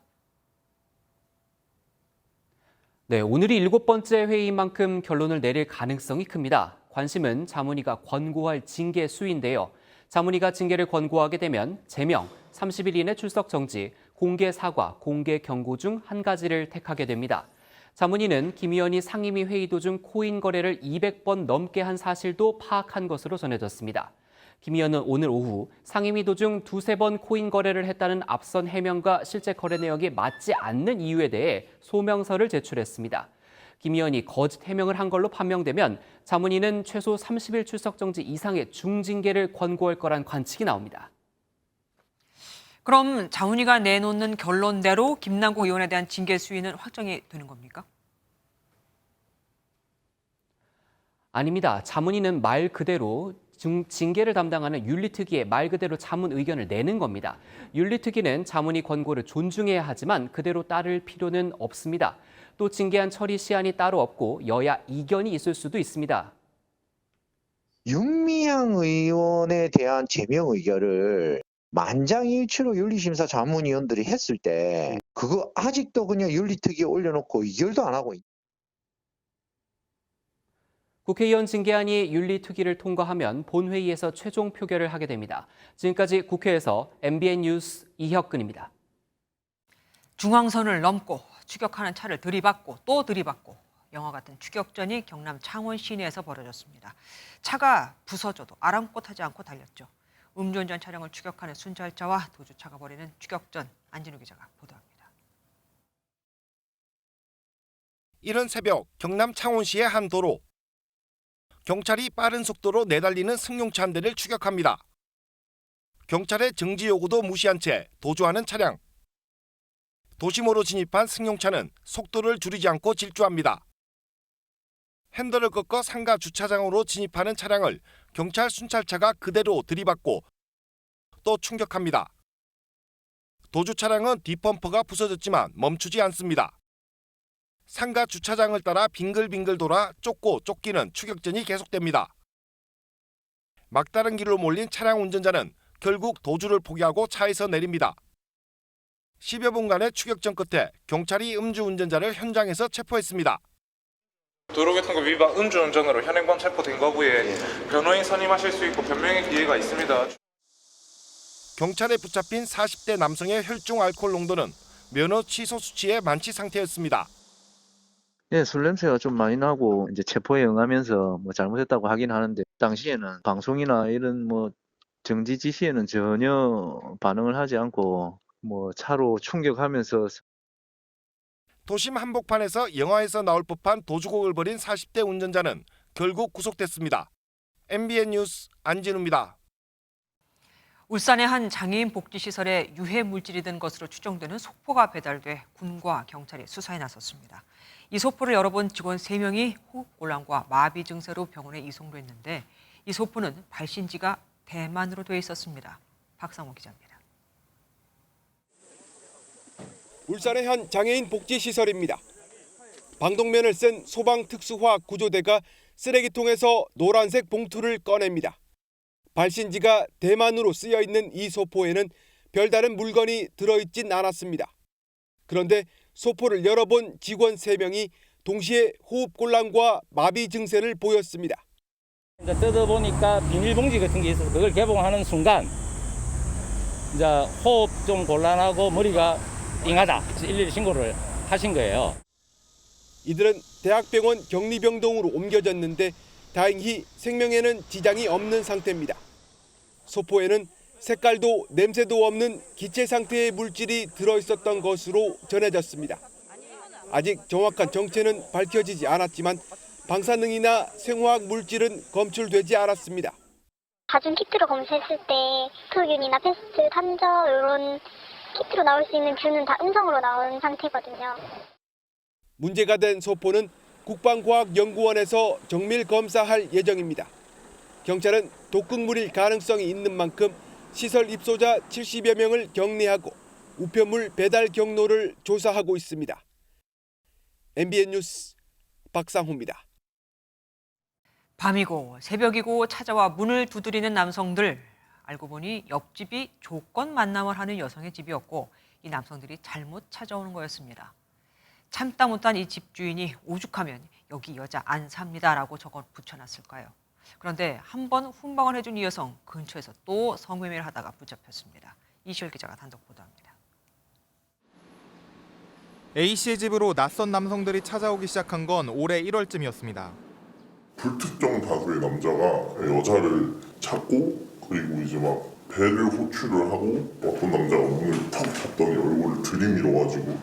네, 오늘이 7번째 회의인 만큼 결론을 내릴 가능성이 큽니다. 관심은 자문위가 권고할 징계 수위인데요. 자문위가 징계를 권고하게 되면 제명, 30일 이내 출석 정지, 공개 사과, 공개 경고 중 한 가지를 택하게 됩니다. 자문위는 김 의원이 상임위 회의 도중 코인 거래를 200번 넘게 한 사실도 파악한 것으로 전해졌습니다. 김 의원은 오늘 오후 상임위 도중 2-3번 코인 거래를 했다는 앞선 해명과 실제 거래 내역이 맞지 않는 이유에 대해 소명서를 제출했습니다. 김 의원이 거짓 해명을 한 걸로 판명되면 자문위는 최소 30일 출석 정지 이상의 중징계를 권고할 거란 관측이 나옵니다. 그럼 자문위가 내놓는 결론대로 김남국 의원에 대한 징계 수위는 확정이 되는 겁니까? 아닙니다. 자문위는 말 그대로 징계를 담당하는 윤리특위에 말 그대로 자문 의견을 내는 겁니다. 윤리특위는 자문위 권고를 존중해야 하지만 그대로 따를 필요는 없습니다. 또 징계안 처리 시한이 따로 없고 여야 이견이 있을 수도 있습니다. 윤미향 의원에 대한 제명 의결을 만장일치로 윤리심사 자문위원들이 했을 때 그거 아직도 그냥 윤리특위에 올려놓고 의결도 안 하고 국회의원 징계안이 윤리특위를 통과하면 본회의에서 최종 표결을 하게 됩니다. 지금까지 국회에서 MBN 뉴스 이혁근입니다. 중앙선을 넘고 추격하는 차를 들이받고 또 들이받고 영화 같은 추격전이 경남 창원 시내에서 벌어졌습니다. 차가 부서져도 아랑곳하지 않고 달렸죠. 음주운전 차량을 추격하는 순찰차와 도주차가 벌이는 추격전, 안진우 기자가 보도합니다. 이른 새벽 경남 창원시의 한 도로. 경찰이 빠른 속도로 내달리는 승용차 한 대를 추격합니다. 경찰의 정지 요구도 무시한 채 도주하는 차량. 도심으로 진입한 승용차는 속도를 줄이지 않고 질주합니다. 핸들을 꺾어 상가 주차장으로 진입하는 차량을 경찰 순찰차가 그대로 들이받고 또 충격합니다. 도주 차량은 뒷범퍼가 부서졌지만 멈추지 않습니다. 상가 주차장을 따라 빙글빙글 돌아 쫓고 쫓기는 추격전이 계속됩니다. 막다른 길로 몰린 차량 운전자는 결국 도주를 포기하고 차에서 내립니다. 10여 분간의 추격전 끝에 경찰이 음주운전자를 현장에서 체포했습니다. 도로교통법 위반 음주운전으로 현행범 체포된 거부에 변호인 선임하실 수 있고 변명의 기회가 있습니다. 경찰에 붙잡힌 40대 남성의 혈중 알코올 농도는 면허 취소 수치의 만취 상태였습니다. 예, 술 냄새가 좀 많이 나고 이제 체포에 응하면서 뭐 잘못했다고 하긴 하는데 당시에는 방송이나 이런 뭐 정지 지시에는 전혀 반응을 하지 않고 뭐 차로 충격하면서 도심 한복판에서 영화에서 나올 법한 도주곡을 벌인 40대 운전자는 결국 구속됐습니다. MBN 뉴스 안진우입니다. 울산의 한 장애인 복지시설에 유해 물질이 든 것으로 추정되는 소포가 배달돼 군과 경찰이 수사에 나섰습니다. 이 소포를 열어본 직원 3명이 호흡곤란과 마비 증세로 병원에 이송됐는데 이 소포는 발신지가 대만으로 돼 있었습니다. 박상호 기자입니다. 울산의 한 장애인 복지시설입니다. 방독면을 쓴 소방특수화학 구조대가 쓰레기통에서 노란색 봉투를 꺼냅니다. 발신지가 대만으로 쓰여 있는 이 소포에는 별다른 물건이 들어있진 않았습니다. 그런데 소포를 열어본 직원 3명이 동시에 호흡곤란과 마비 증세를 보였습니다. 이제 뜯어보니까 비닐봉지 같은 게 있어서 그걸 개봉하는 순간 이제 호흡 좀 곤란하고 머리가 띵하다. 112 신고를 하신 거예요. 이들은 대학병원 격리병동으로 옮겨졌는데 다행히 생명에는 지장이 없는 상태입니다. 소포에는 색깔도 냄새도 없는 기체 상태의 물질이 들어있었던 것으로 전해졌습니다. 아직 정확한 정체는 밝혀지지 않았지만 방사능이나 생화학 물질은 검출되지 않았습니다. 가중 키트로 검사했을 때 큐균이나 패스트, 탄저 이런 키트로 나올 수 있는 균은 다 음성으로 나온 상태거든요. 문제가 된 소포는 국방과학연구원에서 정밀 검사할 예정입니다. 경찰은 독극물일 가능성이 있는 만큼 시설 입소자 70여 명을 격리하고 우편물 배달 경로를 조사하고 있습니다. MBN 뉴스 박상호입니다. 밤이고 새벽이고 찾아와 문을 두드리는 남성들. 알고 보니 옆집이 조건 만남을 하는 여성의 집이었고 이 남성들이 잘못 찾아오는 거였습니다. 참다 못한 이 집주인이 오죽하면 여기 여자 안 삽니다라고 적어 붙여놨을까요? 그런데 한 번 훈방을 해준 이 여성 근처에서 또 성매매를 하다가 붙잡혔습니다. 이시열 기자가 단독 보도합니다. A씨의 집으로 낯선 남성들이 찾아오기 시작한 건 올해 1월쯤이었습니다. 불특정 다수의 남자가 여자를 찾고 그리고 이제 막 배를 호출을 하고 어떤 남자가 문을 탁 닫더니 얼굴을 들이밀어가지고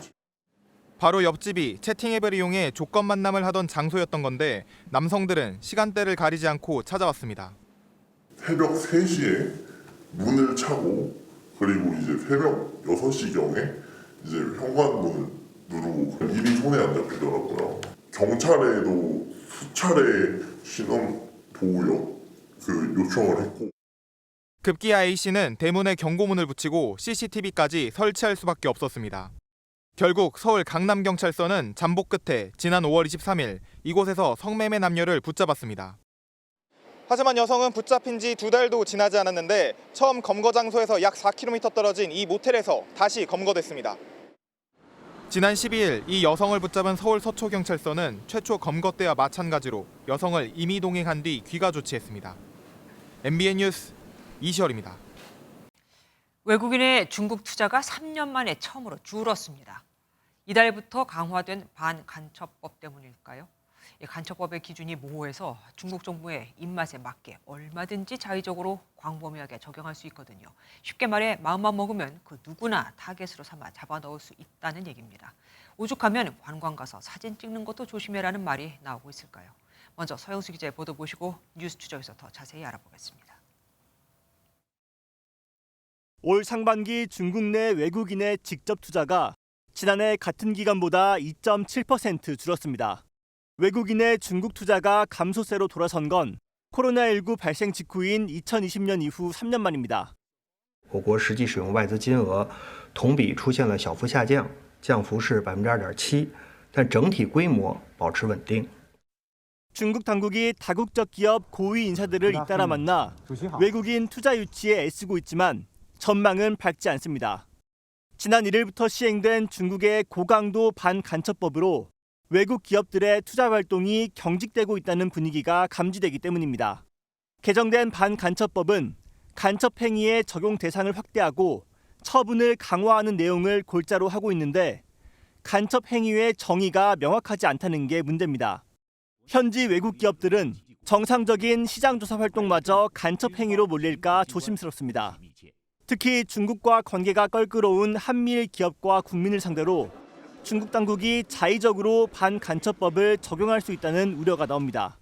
바로 옆집이 채팅앱을 이용해 조건 만남을 하던 장소였던 건데 남성들은 시간대를 가리지 않고 찾아왔습니다. 새벽 3시에 문을 차고 그리고 이제 새벽 6시경에 이제 현관문을 누르고 일이 손에 안 잡히더라고요. 경찰에도 수차례 신원 보호역 요청을 했고 급기야 A씨는 대문에 경고문을 붙이고 CCTV까지 설치할 수밖에 없었습니다. 결국 서울 강남경찰서는 잠복 끝에 지난 5월 23일 이곳에서 성매매 남녀를 붙잡았습니다. 하지만 여성은 붙잡힌 지 2달도 지나지 않았는데 처음 검거 장소에서 약 4km 떨어진 이 모텔에서 다시 검거됐습니다. 지난 12일 이 여성을 붙잡은 서울 서초경찰서는 최초 검거 때와 마찬가지로 여성을 임의 동행한 뒤 귀가 조치했습니다. MBN 뉴스 이시열입니다. 외국인의 중국 투자가 3년 만에 처음으로 줄었습니다. 이달부터 강화된 반간첩법 때문일까요? 이 간첩법의 기준이 모호해서 중국 정부의 입맛에 맞게 얼마든지 자의적으로 광범위하게 적용할 수 있거든요. 쉽게 말해 마음만 먹으면 그 누구나 타겟으로 삼아 잡아넣을 수 있다는 얘기입니다. 오죽하면 관광 가서 사진 찍는 것도 조심해라는 말이 나오고 있을까요? 먼저 서영수 기자의 보도 보시고 뉴스 추적에서 더 자세히 알아보겠습니다. 올 상반기 중국 내 외국인의 직접 투자가 지난해 같은 기간보다 2.7% 줄었습니다. 외국인의 중국 투자가 감소세로 돌아선 건 코로나19 발생 직후인 2020년 이후 3년 만입니다. 我国实际使用外资金额同比出现了小幅下降，降幅是2.7%，但整体规模保持稳定。 중국 당국이 다국적 기업 고위 인사들을 잇따라 만나 외국인 투자 유치에 애쓰고 있지만 전망은 밝지 않습니다. 지난 1일부터 시행된 중국의 고강도 반간첩법으로 외국 기업들의 투자 활동이 경직되고 있다는 분위기가 감지되기 때문입니다. 개정된 반간첩법은 간첩 행위의 적용 대상을 확대하고 처분을 강화하는 내용을 골자로 하고 있는데 간첩 행위의 정의가 명확하지 않다는 게 문제입니다. 현지 외국 기업들은 정상적인 시장 조사 활동마저 간첩 행위로 몰릴까 조심스럽습니다. 특히 중국과 관계가 껄끄러운 한미일 기업과 국민을 상대로 중국 당국이 자의적으로 반간첩법을 적용할 수 있다는 우려가 나옵니다.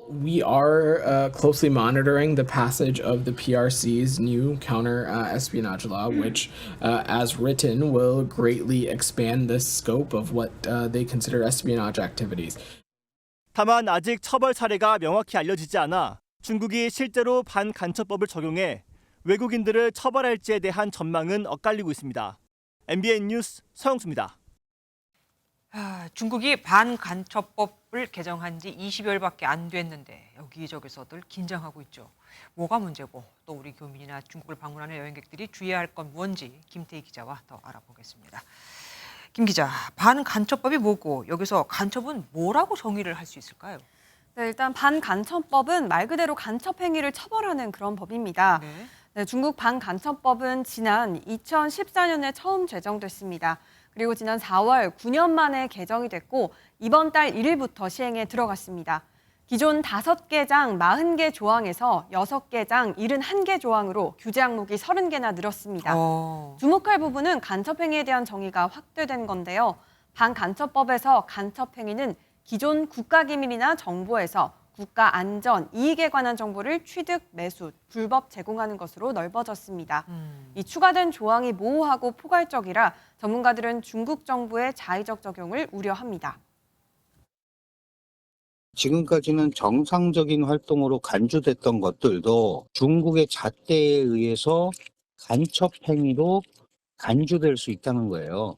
We are closely monitoring the passage of the PRC's new counter-espionage law, which, as written, will greatly expand the scope of what they consider espionage activities. 다만 아직 처벌 사례가 명확히 알려지지 않아 중국이 실제로 반간첩법을 적용해 외국인들을 처벌할지에 대한 전망은 엇갈리고 있습니다. MBN 뉴스 서영수입니다. 중국이 반간첩법을 개정한 지 20여일밖에 안 됐는데 여기저기서들 긴장하고 있죠. 뭐가 문제고 또 우리 교민이나 중국을 방문하는 여행객들이 주의해야 할 건 뭔지 김태희 기자와 더 알아보겠습니다. 김 기자, 반간첩법이 뭐고 여기서 간첩은 뭐라고 정의를 할 수 있을까요? 네, 일단 반간첩법은 말 그대로 간첩 행위를 처벌하는 그런 법입니다. 네, 중국 반간첩법은 지난 2014년에 처음 제정됐습니다. 그리고 지난 4월 9년 만에 개정이 됐고 이번 달 1일부터 시행에 들어갔습니다. 기존 5개 장 40개 조항에서 6개 장 71개 조항으로 규제 항목이 30개나 늘었습니다. 주목할 부분은 간첩 행위에 대한 정의가 확대된 건데요. 반간첩법에서 간첩 행위는 기존 국가기밀이나 정보에서 국가 안전, 이익에 관한 정보를 취득, 매수, 불법 제공하는 것으로 넓어졌습니다. 이 추가된 조항이 모호하고 포괄적이라 전문가들은 중국 정부의 자의적 적용을 우려합니다. 지금까지는 정상적인 활동으로 간주됐던 것들도 중국의 잣대에 의해서 간첩 행위로 간주될 수 있다는 거예요.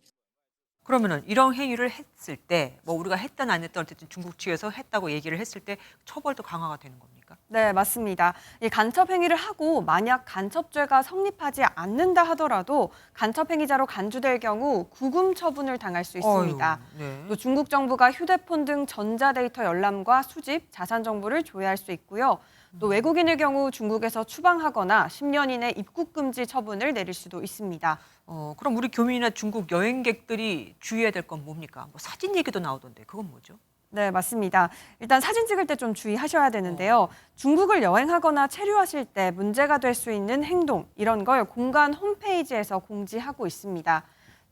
그러면은 이런 행위를 했을 때 뭐 우리가 했든 안 했든 어쨌든 중국 측에서 했다고 얘기를 했을 때 처벌도 강화가 되는 겁니까? 네, 맞습니다. 이 간첩 행위를 하고 만약 간첩죄가 성립하지 않는다 하더라도 간첩 행위자로 간주될 경우 구금 처분을 당할 수 있습니다. 또 중국 정부가 휴대폰 등 전자데이터 열람과 수집, 자산 정보를 조회할 수 있고요. 또 외국인의 경우 중국에서 추방하거나 10년 이내 입국 금지 처분을 내릴 수도 있습니다. 그럼 우리 교민이나 중국 여행객들이 주의해야 될 건 뭡니까? 뭐 사진 얘기도 나오던데 그건 뭐죠? 네, 맞습니다. 일단 사진 찍을 때 좀 주의하셔야 되는데요. 중국을 여행하거나 체류하실 때 문제가 될 수 있는 행동, 이런 걸 공간 홈페이지에서 공지하고 있습니다.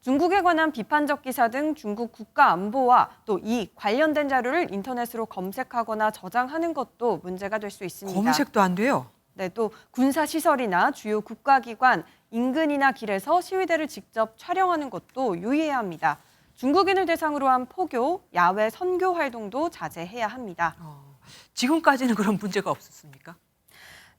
중국에 관한 비판적 기사 등 중국 국가 안보와 또 이 관련된 자료를 인터넷으로 검색하거나 저장하는 것도 문제가 될 수 있습니다. 검색도 안 돼요? 네, 또 군사시설이나 주요 국가기관, 인근이나 길에서 시위대를 직접 촬영하는 것도 유의해야 합니다. 중국인을 대상으로 한 포교, 야외 선교 활동도 자제해야 합니다. 지금까지는 그런 문제가 없었습니까?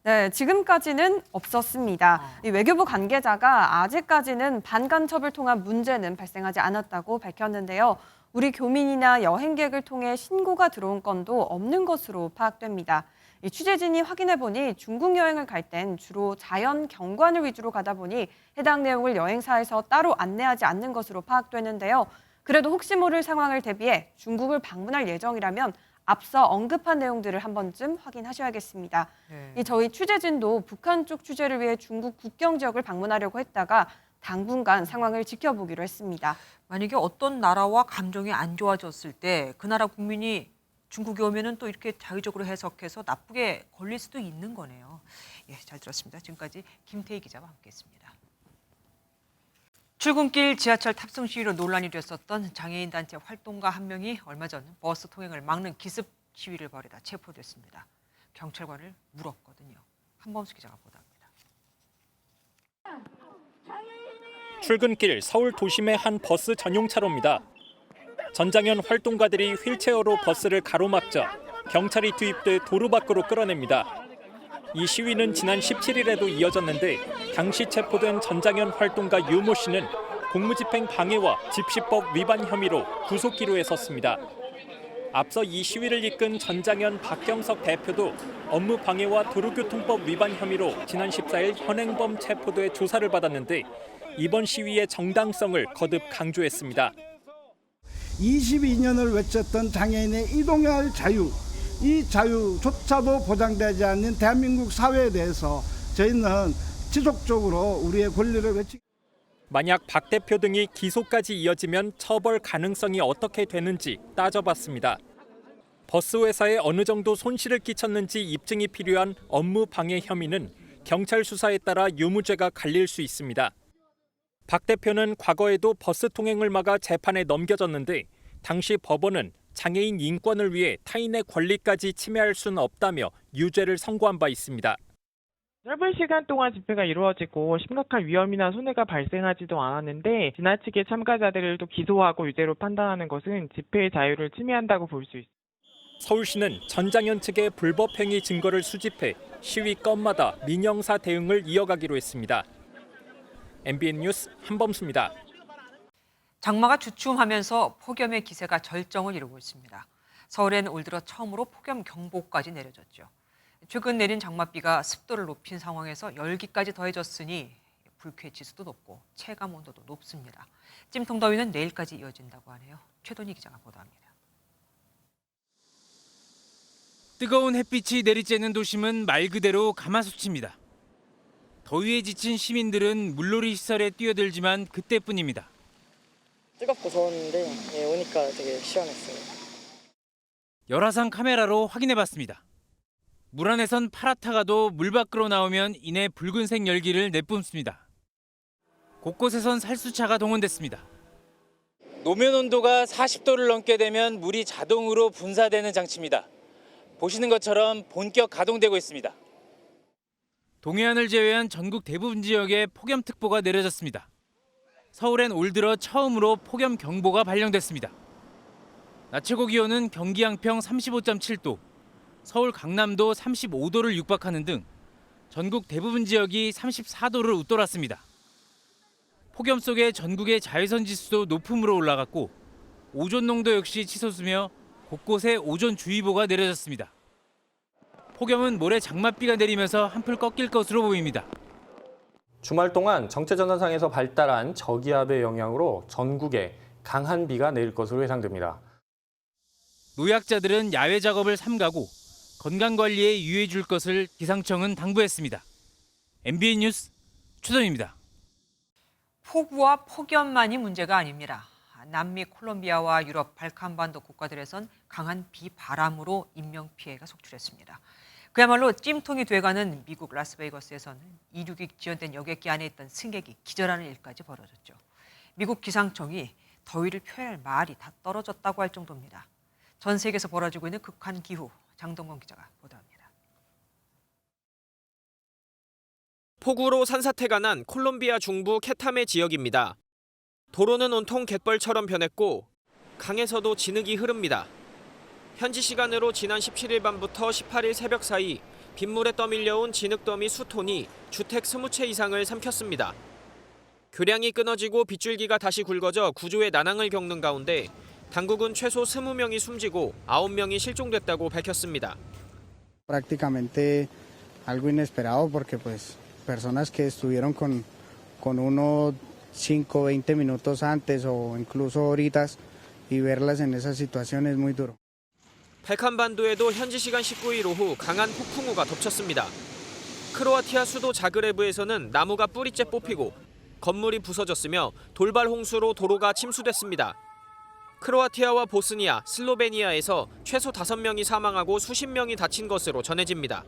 네, 지금까지는 없었습니다. 이 외교부 관계자가 아직까지는 반간첩을 통한 문제는 발생하지 않았다고 밝혔는데요. 우리 교민이나 여행객을 통해 신고가 들어온 건도 없는 것으로 파악됩니다. 이 취재진이 확인해보니 중국 여행을 갈 땐 주로 자연 경관을 위주로 가다 보니 해당 내용을 여행사에서 따로 안내하지 않는 것으로 파악되는데요. 그래도 혹시 모를 상황을 대비해 중국을 방문할 예정이라면 앞서 언급한 내용들을 한 번쯤 확인하셔야겠습니다. 이 저희 취재진도 북한 쪽 취재를 위해 중국 국경 지역을 방문하려고 했다가 당분간 상황을 지켜보기로 했습니다. 만약에 어떤 나라와 감정이 안 좋아졌을 때 그 나라 국민이 중국에 오면은 또 이렇게 자의적으로 해석해서 나쁘게 걸릴 수도 있는 거네요. 예, 잘 들었습니다. 지금까지 김태희 기자와 함께했습니다. 출근길 지하철 탑승 시위로 논란이 됐었던 장애인 단체 활동가 한 명이 얼마 전 버스 통행을 막는 기습 시위를 벌이다 체포됐습니다. 경찰관을 물었거든요. 한범수 기자가 보도합니다. 출근길 서울 도심의 한 버스 전용 차로입니다. 전장현 활동가들이 휠체어로 버스를 가로막자 경찰이 투입돼 도로 밖으로 끌어냅니다. 이 시위는 지난 17일에도 이어졌는데 당시 체포된 전장현 활동가 유모 씨는 공무집행 방해와 집시법 위반 혐의로 구속기로에 섰습니다. 앞서 이 시위를 이끈 전장현 박경석 대표도 업무 방해와 도로교통법 위반 혐의로 지난 14일 현행범 체포돼 조사를 받았는데 이번 시위의 정당성을 거듭 강조했습니다. 22년을 외쳤던 장애인의 이동해야 할 자유, 이 자유조차도 보장되지 않는 대한민국 사회에 대해서 저희는 지속적으로 우리의 권리를 외치겠습니다. 만약 박 대표 등이 기소까지 이어지면 처벌 가능성이 어떻게 되는지 따져봤습니다. 버스 회사에 어느 정도 손실을 끼쳤는지 입증이 필요한 업무 방해 혐의는 경찰 수사에 따라 유무죄가 갈릴 수 있습니다. 박 대표는 과거에도 버스 통행을 막아 재판에 넘겨졌는데 당시 법원은 장애인 인권을 위해 타인의 권리까지 침해할 수는 없다며 유죄를 선고한 바 있습니다. 짧은 시간 동안 집회가 이루어지고 심각한 위험이나 손해가 발생하지도 않았는데 지나치게 참가자들을 또 기소하고 유죄로 판단하는 것은 집회의 자유를 침해한다고 볼 수 있습니다. 서울시는 전장현 측의 불법 행위 증거를 수집해 시위 건마다 민형사 대응을 이어가기로 했습니다. MBN 뉴스 한범수입니다. 장마가 주춤하면서 폭염의 기세가 절정을 이루고 있습니다. 서울에는 올 들어 처음으로 폭염 경보까지 내려졌죠. 최근 내린 장맛비가 습도를 높인 상황에서 열기까지 더해졌으니 불쾌 지수도 높고 체감 온도도 높습니다. 찜통 더위는 내일까지 이어진다고 하네요. 최돈희 기자가 보도합니다. 뜨거운 햇빛이 내리쬐는 도심은 말 그대로 가마솥입니다. 더위에 지친 시민들은 물놀이 시설에 뛰어들지만 그때뿐입니다. 뜨겁고 더웠는데 오니까 되게 시원했어요. 열화상 카메라로 확인해봤습니다. 물 안에선 파랗다가도 물 밖으로 나오면 이내 붉은색 열기를 내뿜습니다. 곳곳에선 살수차가 동원됐습니다. 노면 온도가 40도를 넘게 되면 물이 자동으로 분사되는 장치입니다. 보시는 것처럼 본격 가동되고 있습니다. 동해안을 제외한 전국 대부분 지역에 폭염특보가 내려졌습니다. 서울엔 올 들어 처음으로 폭염경보가 발령됐습니다. 낮 최고 기온은 경기 양평 35.7도, 서울 강남도 35도를 육박하는 등 전국 대부분 지역이 34도를 웃돌았습니다. 폭염 속에 전국의 자외선 지수도 높음으로 올라갔고 오존 농도 역시 치솟으며 곳곳에 오존주의보가 내려졌습니다. 폭염은 모레 장맛비가 내리면서 한풀 꺾일 것으로 보입니다. 주말 동안 정체전환상에서 발달한 저기압의 영향으로 전국에 강한 비가 내릴 것으로 예상됩니다. 노약자들은 야외 작업을 삼가고 건강관리에 유의해 줄 것을 기상청은 당부했습니다. MBN 뉴스 최동입니다. 폭우와 폭염만이 문제가 아닙니다. 남미 콜롬비아와 유럽 발칸반도 국가들에선 강한 비바람으로 인명피해가 속출했습니다. 그야말로 찜통이 돼가는 미국 라스베이거스에서는 이륙이 지연된 여객기 안에 있던 승객이 기절하는 일까지 벌어졌죠. 미국 기상청이 더위를 표현할 말이 다 떨어졌다고 할 정도입니다. 전 세계에서 벌어지고 있는 극한 기후, 장동건 기자가 보도합니다. 폭우로 산사태가 난 콜롬비아 중부 케타메 지역입니다. 도로는 온통 갯벌처럼 변했고 강에서도 진흙이 흐릅니다. 현지 시간으로 지난 17일 밤부터 18일 새벽 사이 빗물에 떠밀려온 진흙더미 수톤이 주택 20채 이상을 삼켰습니다. 교량이 끊어지고 빗줄기가 다시 굵어져 구조의 난항을 겪는 가운데 당국은 최소 20명이 숨지고 9명이 실종됐다고 밝혔습니다. Prácticamente algo inesperado porque pues personas que estuvieron con uno 5-20 minutos antes o incluso horitas y verlas en esa situación es muy duro. 발칸반도에도 현지 시간 19일 오후 강한 폭풍우가 덮쳤습니다. 크로아티아 수도 자그레브에서는 나무가 뿌리째 뽑히고 건물이 부서졌으며 돌발 홍수로 도로가 침수됐습니다. 크로아티아와 보스니아, 슬로베니아에서 최소 5명이 사망하고 수십 명이 다친 것으로 전해집니다.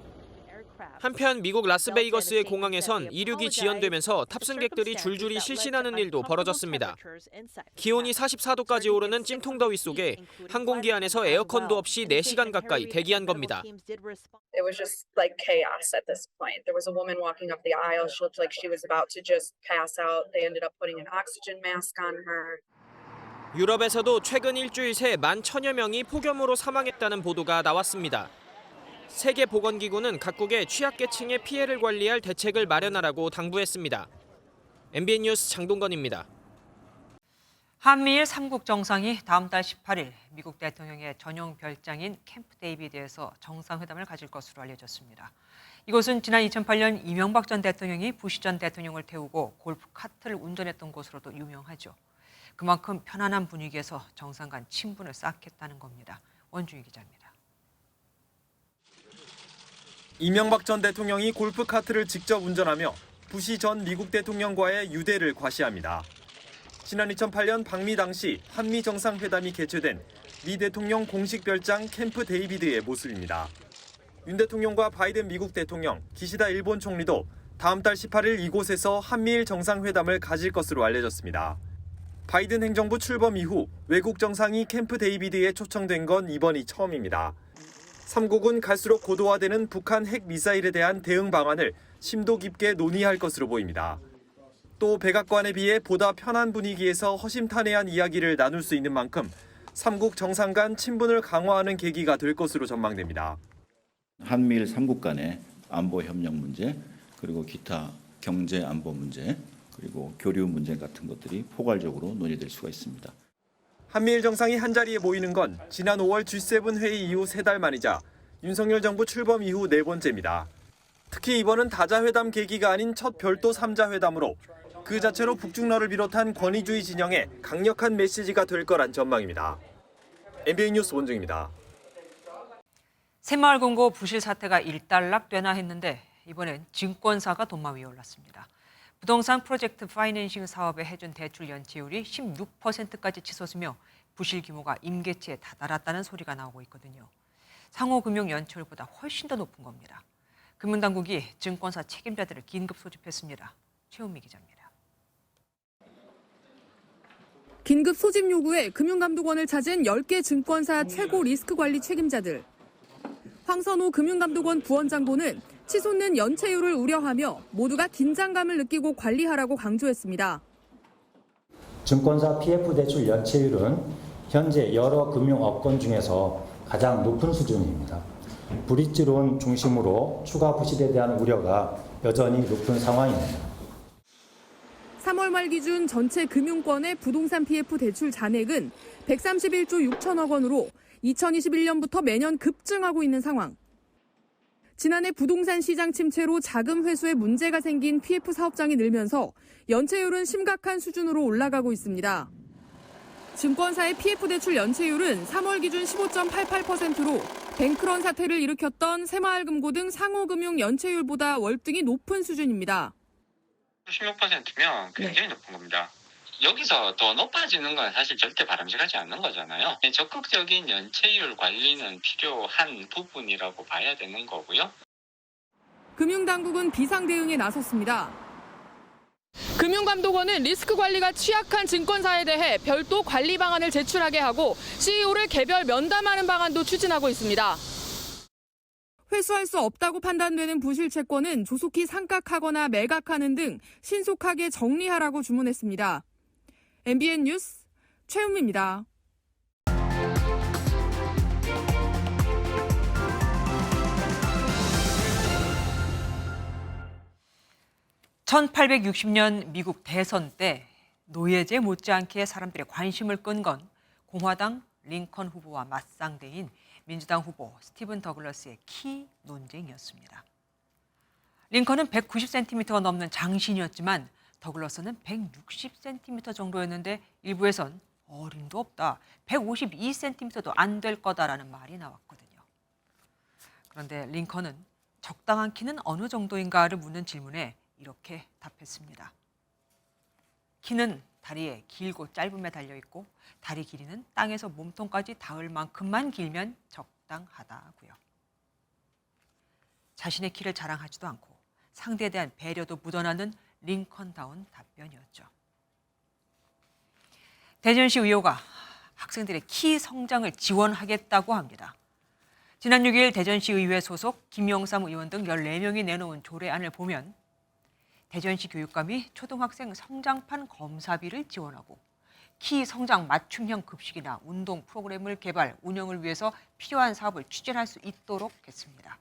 한편 미국 라스베이거스의 공항에선 이륙이 지연되면서 탑승객들이 줄줄이 실신하는 일도 벌어졌습니다. 기온이 44도까지 오르는 찜통더위 속에 항공기 안에서 에어컨도 없이 4시간 가까이 대기한 겁니다. It was just like chaos at this point. There was a woman walking up the aisle. She looked like she was about to just pass out. They ended up putting an oxygen mask on her. 유럽에서도 최근 일주일 새 11,000여 명이 폭염으로 사망했다는 보도가 나왔습니다. 세계보건기구는 각국의 취약계층의 피해를 관리할 대책을 마련하라고 당부했습니다. MBN 뉴스 장동건입니다. 한미일 3국 정상이 다음 달 18일 미국 대통령의 전용 별장인 캠프 데이비드에서 정상회담을 가질 것으로 알려졌습니다. 이곳은 지난 2008년 이명박 전 대통령이 부시 전 대통령을 태우고 골프 카트를 운전했던 곳으로도 유명하죠. 그만큼 편안한 분위기에서 정상 간 친분을 쌓겠다는 겁니다. 원주희 기자입니다. 이명박 전 대통령이 골프 카트를 직접 운전하며 부시 전 미국 대통령과의 유대를 과시합니다. 지난 2008년 방미 당시 한미 정상회담이 개최된 미 대통령 공식 별장 캠프 데이비드의 모습입니다. 윤 대통령과 바이든 미국 대통령, 기시다 일본 총리도 다음 달 18일 이곳에서 한미일 정상회담을 가질 것으로 알려졌습니다. 바이든 행정부 출범 이후 외국 정상이 캠프 데이비드에 초청된 건 이번이 처음입니다. 3국은 갈수록 고도화되는 북한 핵 미사일에 대한 대응 방안을 심도 깊게 논의할 것으로 보입니다. 또 백악관에 비해 보다 편한 분위기에서 허심탄회한 이야기를 나눌 수 있는 만큼 3국 정상 간 친분을 강화하는 계기가 될 것으로 전망됩니다. 한미일 3국 간의 안보 협력 문제, 그리고 기타 경제 안보 문제, 그리고 교류 문제 같은 것들이 포괄적으로 논의될 수가 있습니다. 한미일 정상이 한자리에 모이는 건 지난 5월 G7 회의 이후 3달 만이자 윤석열 정부 출범 이후 4번째입니다. 특히 이번은 다자회담 계기가 아닌 첫 별도 3자 회담으로 그 자체로 북중러를 비롯한 권위주의 진영에 강력한 메시지가 될 거란 전망입니다. MBN 뉴스 원중입니다. 새마을금고 부실 사태가 일단락되나 했는데 이번엔 증권사가 돈마 위에 올랐습니다. 부동산 프로젝트 파이낸싱 사업에 해준 대출 연체율이 16%까지 치솟으며 부실 규모가 임계치에 다다랐다는 소리가 나오고 있거든요. 상호금융 연체율보다 훨씬 더 높은 겁니다. 금융당국이 증권사 책임자들을 긴급 소집했습니다. 최은미 기자입니다. 긴급 소집 요구에 금융감독원을 찾은 10개 증권사 최고 리스크 관리 책임자들. 황선호 금융감독원 부원장보는 치솟는 연체율을 우려하며 모두가 긴장감을 느끼고 관리하라고 강조했습니다. 증권사 PF 대출 연체율은 현재 여러 금융업권 중에서 가장 높은 수준입니다. 브릿지론 중심으로 추가 부실에 대한 우려가 여전히 높은 상황입니다. 3월 말 기준 전체 금융권의 부동산 PF 대출 잔액은 131조 6천억 원으로 2021년부터 매년 급증하고 있는 상황. 지난해 부동산 시장 침체로 자금 회수에 문제가 생긴 PF 사업장이 늘면서 연체율은 심각한 수준으로 올라가고 있습니다. 증권사의 PF 대출 연체율은 3월 기준 15.88%로 뱅크런 사태를 일으켰던 새마을금고 등 상호금융 연체율보다 월등히 높은 수준입니다. 16%면 굉장히 높은 겁니다. 여기서 더 높아지는 건 사실 절대 바람직하지 않는 거잖아요. 적극적인 연체율 관리는 필요한 부분이라고 봐야 되는 거고요. 금융당국은 비상대응에 나섰습니다. 금융감독원은 리스크 관리가 취약한 증권사에 대해 별도 관리 방안을 제출하게 하고 CEO를 개별 면담하는 방안도 추진하고 있습니다. 회수할 수 없다고 판단되는 부실 채권은 조속히 상각하거나 매각하는 등 신속하게 정리하라고 주문했습니다. MBN 뉴스 최은미입니다. 1860년 미국 대선 때 노예제 못지않게 사람들의 관심을 끈 건 공화당 링컨 후보와 맞상대인 민주당 후보 스티븐 더글러스의 키 논쟁이었습니다. 링컨은 190cm가 넘는 장신이었지만 더글러스는 160cm 정도였는데 일부에선 어림도 없다, 152cm도 안 될 거다라는 말이 나왔거든요. 그런데 링컨은 적당한 키는 어느 정도인가를 묻는 질문에 이렇게 답했습니다. 키는 다리에 길고 짧음에 달려있고 다리 길이는 땅에서 몸통까지 닿을 만큼만 길면 적당하다고요. 자신의 키를 자랑하지도 않고 상대에 대한 배려도 묻어나는 링컨다운 답변이었죠. 대전시 의회가 학생들의 키 성장을 지원하겠다고 합니다. 지난 6일 대전시 의회 소속 김영삼 의원 등 14명이 내놓은 조례안을 보면 대전시 교육감이 초등학생 성장판 검사비를 지원하고 키 성장 맞춤형 급식이나 운동 프로그램을 개발, 운영을 위해서 필요한 사업을 추진할 수 있도록 했습니다.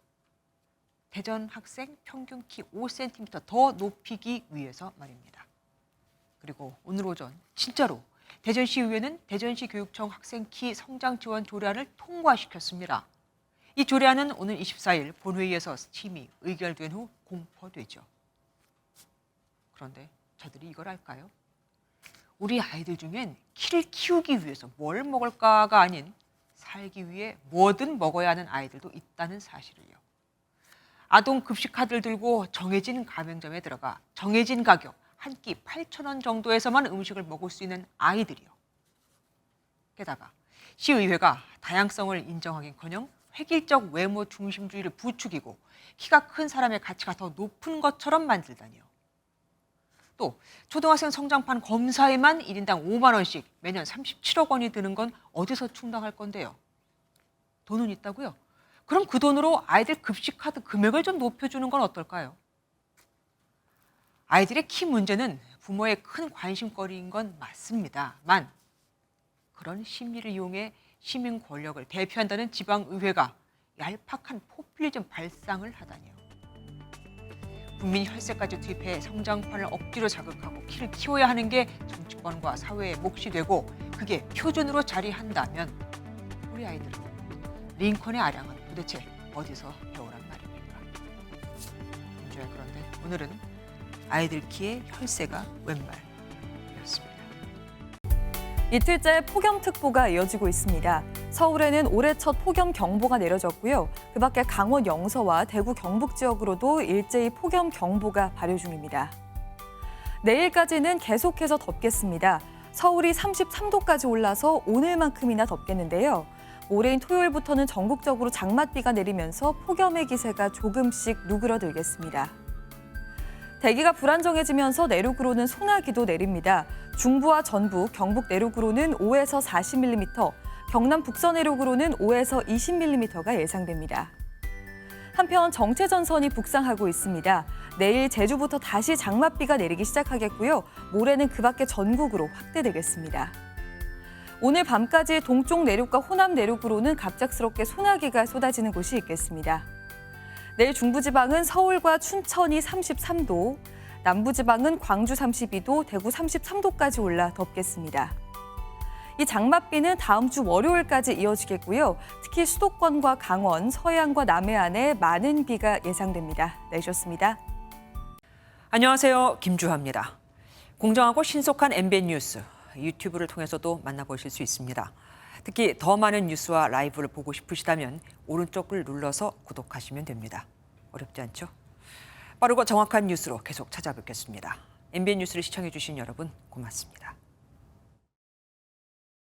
대전 학생 평균 키 5cm 더 높이기 위해서 말입니다. 그리고 오늘 오전 진짜로 대전시의회는 대전시 교육청 학생 키 성장 지원 조례안을 통과시켰습니다. 이 조례안은 오늘 24일 본회의에서 심의, 의결된 후 공포되죠. 그런데 저들이 이걸 알까요? 우리 아이들 중엔 키를 키우기 위해서 뭘 먹을까가 아닌 살기 위해 뭐든 먹어야 하는 아이들도 있다는 사실을요. 아동 급식 카드를 들고 정해진 가맹점에 들어가 정해진 가격 한 끼 8,000원 정도에서만 음식을 먹을 수 있는 아이들이요. 게다가 시의회가 다양성을 인정하긴커녕 획일적 외모 중심주의를 부추기고 키가 큰 사람의 가치가 더 높은 것처럼 만들다니요. 또 초등학생 성장판 검사에만 1인당 5만 원씩 매년 37억 원이 드는 건 어디서 충당할 건데요? 돈은 있다고요? 그럼 그 돈으로 아이들 급식 카드 금액을 좀 높여주는 건 어떨까요? 아이들의 키 문제는 부모의 큰 관심거리인 건 맞습니다만 그런 심리를 이용해 시민 권력을 대표한다는 지방의회가 얄팍한 포퓰리즘 발상을 하다니요. 국민 혈세까지 투입해 성장판을 억지로 자극하고 키를 키워야 하는 게 정치권과 사회의 몫이 되고 그게 표준으로 자리한다면 우리 아이들은 링컨의 아량은 도대체 어디서 배우란 말입니까? 김주혜, 그런데 오늘은 아이들 키의 혈세가 웬 말이었습니다. 이틀째 폭염특보가 이어지고 있습니다. 서울에는 올해 첫 폭염 경보가 내려졌고요. 그 밖에 강원 영서와 대구 경북 지역으로도 일제히 폭염 경보가 발효 중입니다. 내일까지는 계속해서 덥겠습니다. 서울이 33도까지 올라서 오늘만큼이나 덥겠는데요. 모레인 토요일부터는 전국적으로 장맛비가 내리면서 폭염의 기세가 조금씩 누그러들겠습니다. 대기가 불안정해지면서 내륙으로는 소나기도 내립니다. 중부와 전북, 경북 내륙으로는 5에서 40mm, 경남 북서 내륙으로는 5에서 20mm가 예상됩니다. 한편 정체전선이 북상하고 있습니다. 내일 제주부터 다시 장맛비가 내리기 시작하겠고요. 모레는 그 밖에 전국으로 확대되겠습니다. 오늘 밤까지 동쪽 내륙과 호남 내륙으로는 갑작스럽게 소나기가 쏟아지는 곳이 있겠습니다. 내일 중부지방은 서울과 춘천이 33도, 남부지방은 광주 32도, 대구 33도까지 올라 덥겠습니다. 이 장맛비는 다음 주 월요일까지 이어지겠고요. 특히 수도권과 강원, 서해안과 남해안에 많은 비가 예상됩니다. 내주셨습니다. 안녕하세요. 김주하입니다. 공정하고 신속한 MBN 뉴스, 유튜브를 통해서도 만나보실 수 있습니다. 특히 더 많은 뉴스와 라이브를 보고 싶으시다면 오른쪽을 눌러서 구독하시면 됩니다. 어렵지 않죠? 빠르고 정확한 뉴스로 계속 찾아뵙겠습니다. MBN 뉴스를 시청해주신 여러분 고맙습니다.